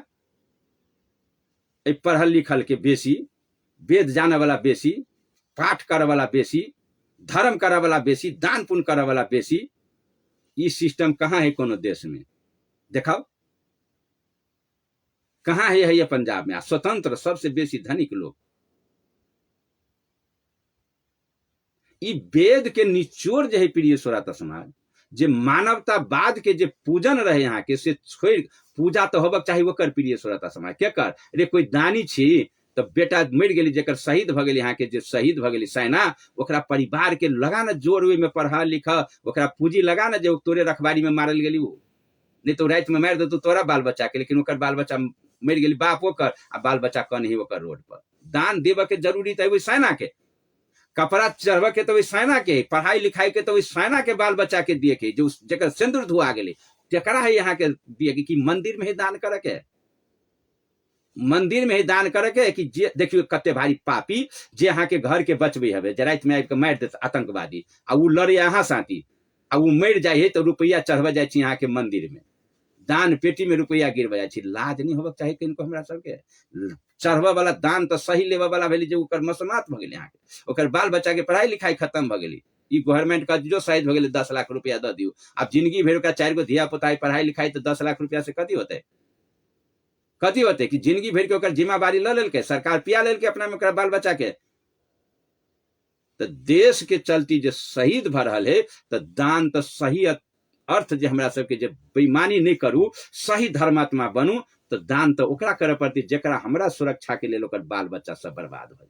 Speaker 1: पढ़ल लिखल के बेसी, वेद जाने वाला बेसी, पाठ करे वाला बेसी, धर्म करे वाला बेसी, दान पुण्य करे वाला बेसी, ई सिस्टम कहाँ है कोनो देश में? देखाओ कहाँ है ये पंजाब में। स्वतंत्र सबसे बेसी धनिक लोग। ई वेद के निचोड़ जो है प्रिय श्रोता समाज, जे मानवतावाद के जे पूजन रहे यहाँ के से छोड़ पूजा तो होबक चाहिए ओकर प्रिय श्रोता समाज के कर। रे कोई दानी छी तो बेटा मर गेली जेकर शहीद भ गेली, यहाँ के जे शहीद भ गेली सेना, ओकरा परिवार के लगा न जोर ओहि में पढ़ा लिखा, ओकरा पूंजी लगा न जे तोरे रखबारी में मारल गेली वो, नहीं तो रात में मार दे तोरा बाल बच्चा के, लेकिन ओकर बाल बच्चा मर गेली बाप ओकर आ बाल बच्चा कन ही ओकर रोड पर। दान देव के जरूरी तो वही सेना के, कपड़ा चढ़ब के तो वही सेना के, पढ़ाई लिखाई के तो वही सेना के बाल बच्चा के दिए के, जो जकर सिंदूर धुआ गेले जकरा है यहाँ के दिए के। कि मंदिर में ही दान करे के, मंदिर में ही दान करे के। कि जे देखियो कते भारी पापी जे यहाँ के घर के बचबे हवे, जे रात में आबि के मार देत आतंकवादी, आ उ लड़े यहाँ साथी, आ उ मर जाए तो रुपया चढ़ब जाए यहाँ के मंदिर में, दान पेटी में रुपया गिरब जाए। लाज नहीं होबक चाहे किनको हमरा सबके? चढ़ब वाला दान तो सही लेब वाला भेली जे ओकर मसमात भ गेलै, यहाँ के ओकर बाल बच्चा के पढ़ाई लिखाई खत्म भ गेली। ई गवर्नमेंट का जो शायद भ गेलै 10 लाख रुपया द दियो, अब जिंदगी भर का 4 गो धिया पुता पढ़ाई लिखाई तो 10 लाख रुपया से कथी होते? कथी होते? कि जिंदगी भर के ओकर जिम्मेवारी ल लेलके, सरकार पिया लेलके अपना में ओकर बाल बच्चा के। तो देश के चलती जो शहीद भ रहल है, तो दान तो सही अर्थ जे हमरा सबके जे बेईमानी नहीं करू, सही धर्मात्मा बनू, तो दान तो ओकरा करे पड़ती जेकरा हमरा सुरक्षा के लिए ओकर बाल बच्चा सब बर्बाद हो जाए।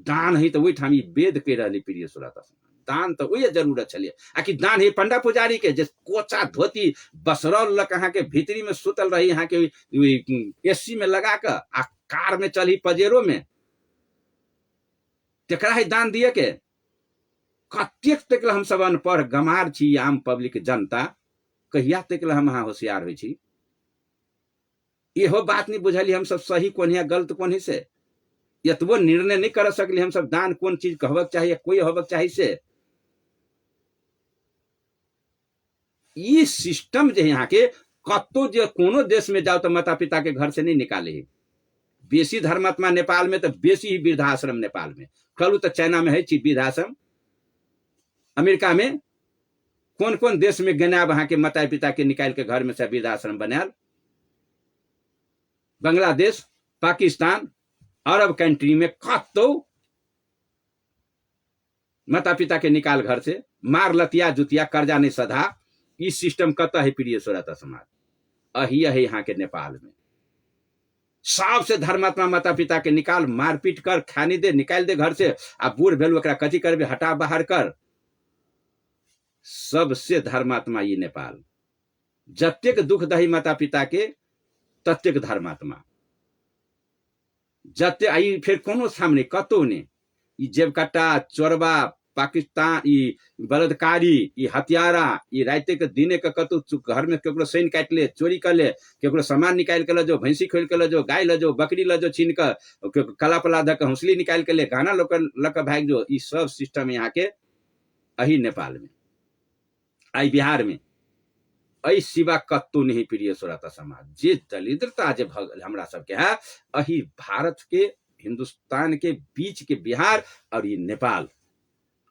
Speaker 1: दान है तो वही ठाम वेद कह रही प्रिय श्रोता। दान तो वही जरूरत चलिए आकि दान ही पंडा पुजारी के जे कोचा धोती बसरल लक अहाँ के भीतरी में सुतल रही अहाँ के एसी में लगा के आ कार में चली पजेरो में तेकरा ही दान दिए के कतेक तक हम सब अनपढ़ गमार छी आम पब्लिक जनता कहिया तक हम अहाँ होशियार होइ छी इहो बात नहीं बुझली हम सब सही कौन है गलत कौन है से यतबो निर्णय नहीं कर सकली हम सब दान कौन चीज कहबक चाहिए कोई होबक चाहिए से ये सिस्टम जो यहाँ के कतो जो कोनो देश में जाओ तो माता पिता के घर से नहीं निकाले बेसी धर्मात्मा नेपाल में तो बेसी ही वृद्धाश्रम नेपाल में कहलू तो चाइना में है वृद्धाश्रम अमेरिका में कौन कौन देश में गनाब वहां के माता पिता के निकाल के घर में से वृद्धाश्रम बनाल बांग्लादेश पाकिस्तान अरब कंट्री में कतो माता पिता के निकाल घर से मार लतिया जुतिया कर्जा नहीं सधा इस सिस्टम कत है प्रिय श्रोता समाज अही है यहाँ के नेपाल में सबसे धर्मात्मा माता पिता के निकाल मारपीट कर खानी दे निकाल दे घर से आ बूढ़ भेल ओकरा कथी करबे हटा बाहर कर सबसे धर्मात्मा ये नेपाल जतेक दुख दही माता पिता के ततेक धर्मात्मा जते आई फिर कोनो सामने कतो ने ई जेबकट्टा चोरबा पाकिस्तान ई बलात्कारी ई हत्यारा ई राते के दिने के कतो घर में केकरो सैन काट ले चोरी कर ले केकरो सामान निकाल के ले जो भैंसी खोल के ले जो गाय ले जो बकरी ले जो छीन के कला पला ध के हौसली निकाल के ले गाना लोग लक भाग जो ई सब सिस्टम यहाँ के अही नेपाल में आई बिहार में अई सिवा कत्तो नहीं प्रिय श्रोता समाज जे दलिद्रता जे हमरा सबके है अही भारत के हिंदुस्तान के बीच के बिहार और ये नेपाल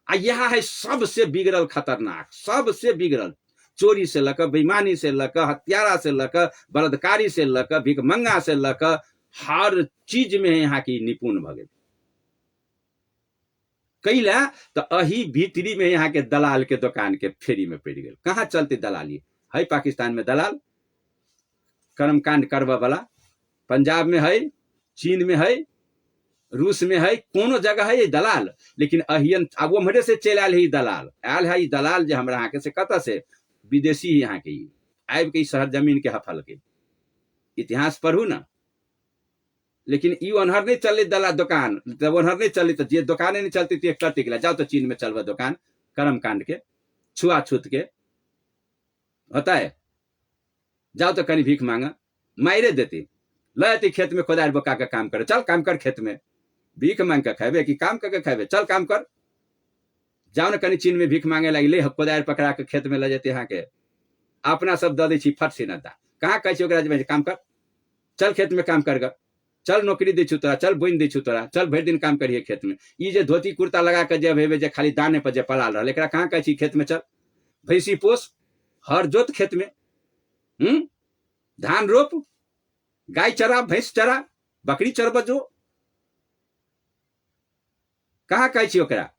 Speaker 1: आ यह है सबसे बिगड़ल खतरनाक सबसे बिगड़ल चोरी से लक बेईमानी से लक हत्यारा से लक बलात्कारी से लक भिखमंगा से लक हर चीज में यहाँ की निपुण भ गए कैला तो अही भीतरी में यहाँ के दलाल के दुकान के फेरी में पड़ गए कहाँ चलते दलाली है पाकिस्तान में दलाल कर्मकांड करवा वाला पंजाब में है चीन में है रूस में है कोनो जगह है ये दलाल लेकिन अहियन अब उम्हरे से चल आयल है दलाल आयल है दलाल जो हमरा के से कत से विदेशी ही यहाँ के आब के शहर जमीन के हफल के इतिहास पढ़ू ना लेकिन ई ओनहर नहीं चले दलाल दुकान जब ओनहर नहीं चली तो जे दुकाने नहीं चलती तो एक टिकला जाओ तो चीन में चलवा दुकान कर्मकांड के छुआछूत के होता है जाओ तो कहीं भीख मांगा मायरे देती लती खेत में कोदार बोका के काम करे चल काम कर खेत में भीख मांग के खेबे कि काम करके खेबे चल काम कर जाओ ना कहीं चीन में भीख मांगे लगी ले कोदार पकड़ा के खेत में ले जाते यहाँ के अपना सब दे दी फट सी नता कहाँ कहे काम कर चल खेत में काम कर चल नौकरी दी तोरा चल बोइन दी तोरा चल भर दिन काम करिए खेत में ये जे धोती कुर्ता लगा के जब हेबे जे खाली दाने पर जे पलाल रहा एकरा कहाँ कहे खेत में चल भैंसी पोस हर जोत खेत में धान रोप गाय चरा भैंस चरा बकरी चरब जो कहाँ कहे ओकरा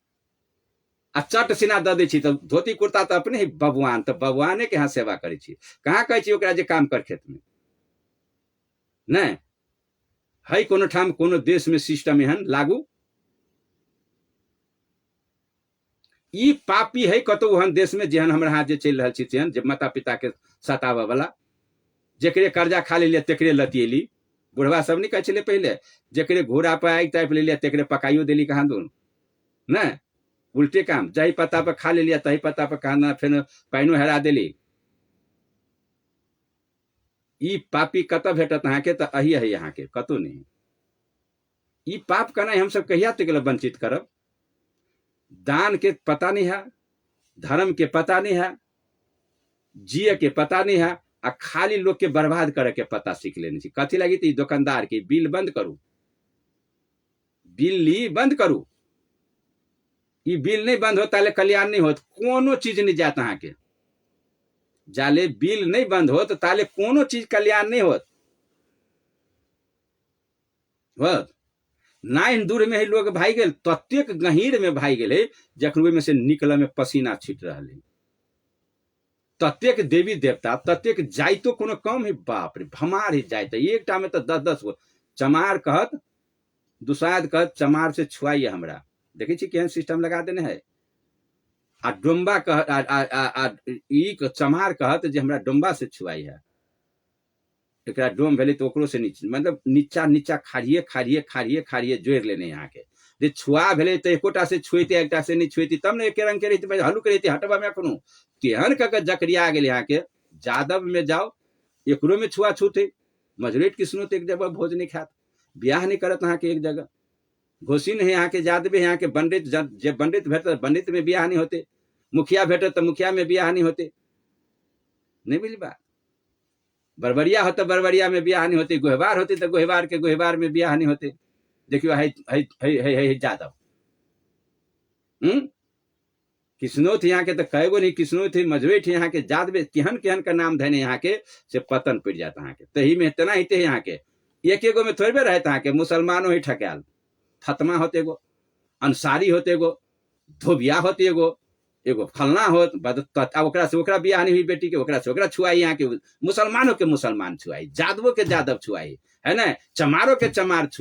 Speaker 1: आ चट सिना द दै छी तो धोती कुर्ता तो अपने ही बबुआन तो बबुआने के यहाँ सेवा करे छी कहाँ कहे ओकरा जे काम कर खेत में नहीं है कोनो ठाम कोनो देश में सिस्टम एहन लागू ई पापी है कतो ओहन देश में जेहन हमरा हाथ जे चल रहा छी तेहन जे माता पिता के सतावे वाला जेकरे कर्जा खा ले तेकरे लतियली बुढ़वा सब नहीं कहे छले पहले जेकरे घोड़ा पर आग ताप ले लिया तेकरे पकाइयो देली कहाँ दून न उल्टे काम जही पत्ता पर खा ले लिया तही पत्ता पर खाना फिर पाइनो हेरा देली ई पापी कत भेटत अहाँ के तो अही है यहाँ के कतो नहीं ई पाप करना हम सब कहिया तक वंचित करब दान के पता नहीं है धर्म के पता नहीं है जिये के पता नहीं है आ खाली लोग के बर्बाद करे के पता सीख लेने छी कथी लगी तो दुकानदार के बिल बंद करू बिल ली बंद करू ई बिल नहीं बंद हो ताले कल्याण नहीं होत कोनो चीज नहीं जात अहाँ के जाले बिल नहीं बंद हो तो ताले कोनो चीज कल्याण नहीं होत नाइन दूर में ही लोग भाई गेल ततेक गहीर में भाई गेल जखन में से निकल में पसीना छिट रहा ततेक देवी देवता ततेक जाइतो कोनो कम है बाप रे भमार ही जाइत एकटा में तो 10-10 गो चमार कहत दुसाद कहत चमार से छुआइए हमरा देखे छी केहन सिस्टम लगा देने है आ डोम्बा कह ई चमार कहत जे हमरा डोम्बा से छुआई है, एकरा डोम भेले तो ओकरो से नीचे, मतलब नीचा नीचा खाड़िए खाड़िए खाड़िए खाड़िए जोड़ लेने यहाँ के जे छुआ भेले तो एकोटा से छुएते एकटा से नहीं छुएती, तब ने एके रंग के रहती हल्लू रहती हटबा में कोनो तेहन कक जकरिया गेल यहाँ के। जादव में जाओ एकरो में छुआ छूते, मजरेट किसनो तो एक जगह भोज नहीं खात, ब्याह नहीं करत यहाँ के एक जगह, घोसी नहीं यहाँ के जादवे यहाँ के पंडित जब पंडित भेटत पंडित में ब्याह नहीं होते, मुखिया भेटत तो मुखिया में ब्याह नहीं होते, नहीं मिली बात। बरबरिया होता बरबरिया में ब्याह नहीं होते, गोहबार होते तो गोहबार के गोहबार में ब्याह नहीं होते। देखियो है जादव किसनो थे यहाँ के तो कएगो नहीं किसनो थे मजबूत यहाँ के जादवे केहन केहन का नाम धने यहाँ के से पतन पड़ जाता यहाँ के, तही में इतना ही यहाँ के एक एगो में थोड़े रहता यहाँ के, मुसलमानों ही ठकैल, फतमा होते गो, अंसारी होते गो, धोबिया होते एगो, एगो फलना होत ओकरा से ओकरा बियाह नहीं हुई बेटी के, ओकरा से ओकरा छुआई यहाँ के, मुसलमानों के मुसलमान छुआई, जादवों के जादव छुआई, है ना, चमारों के चमार छुआई।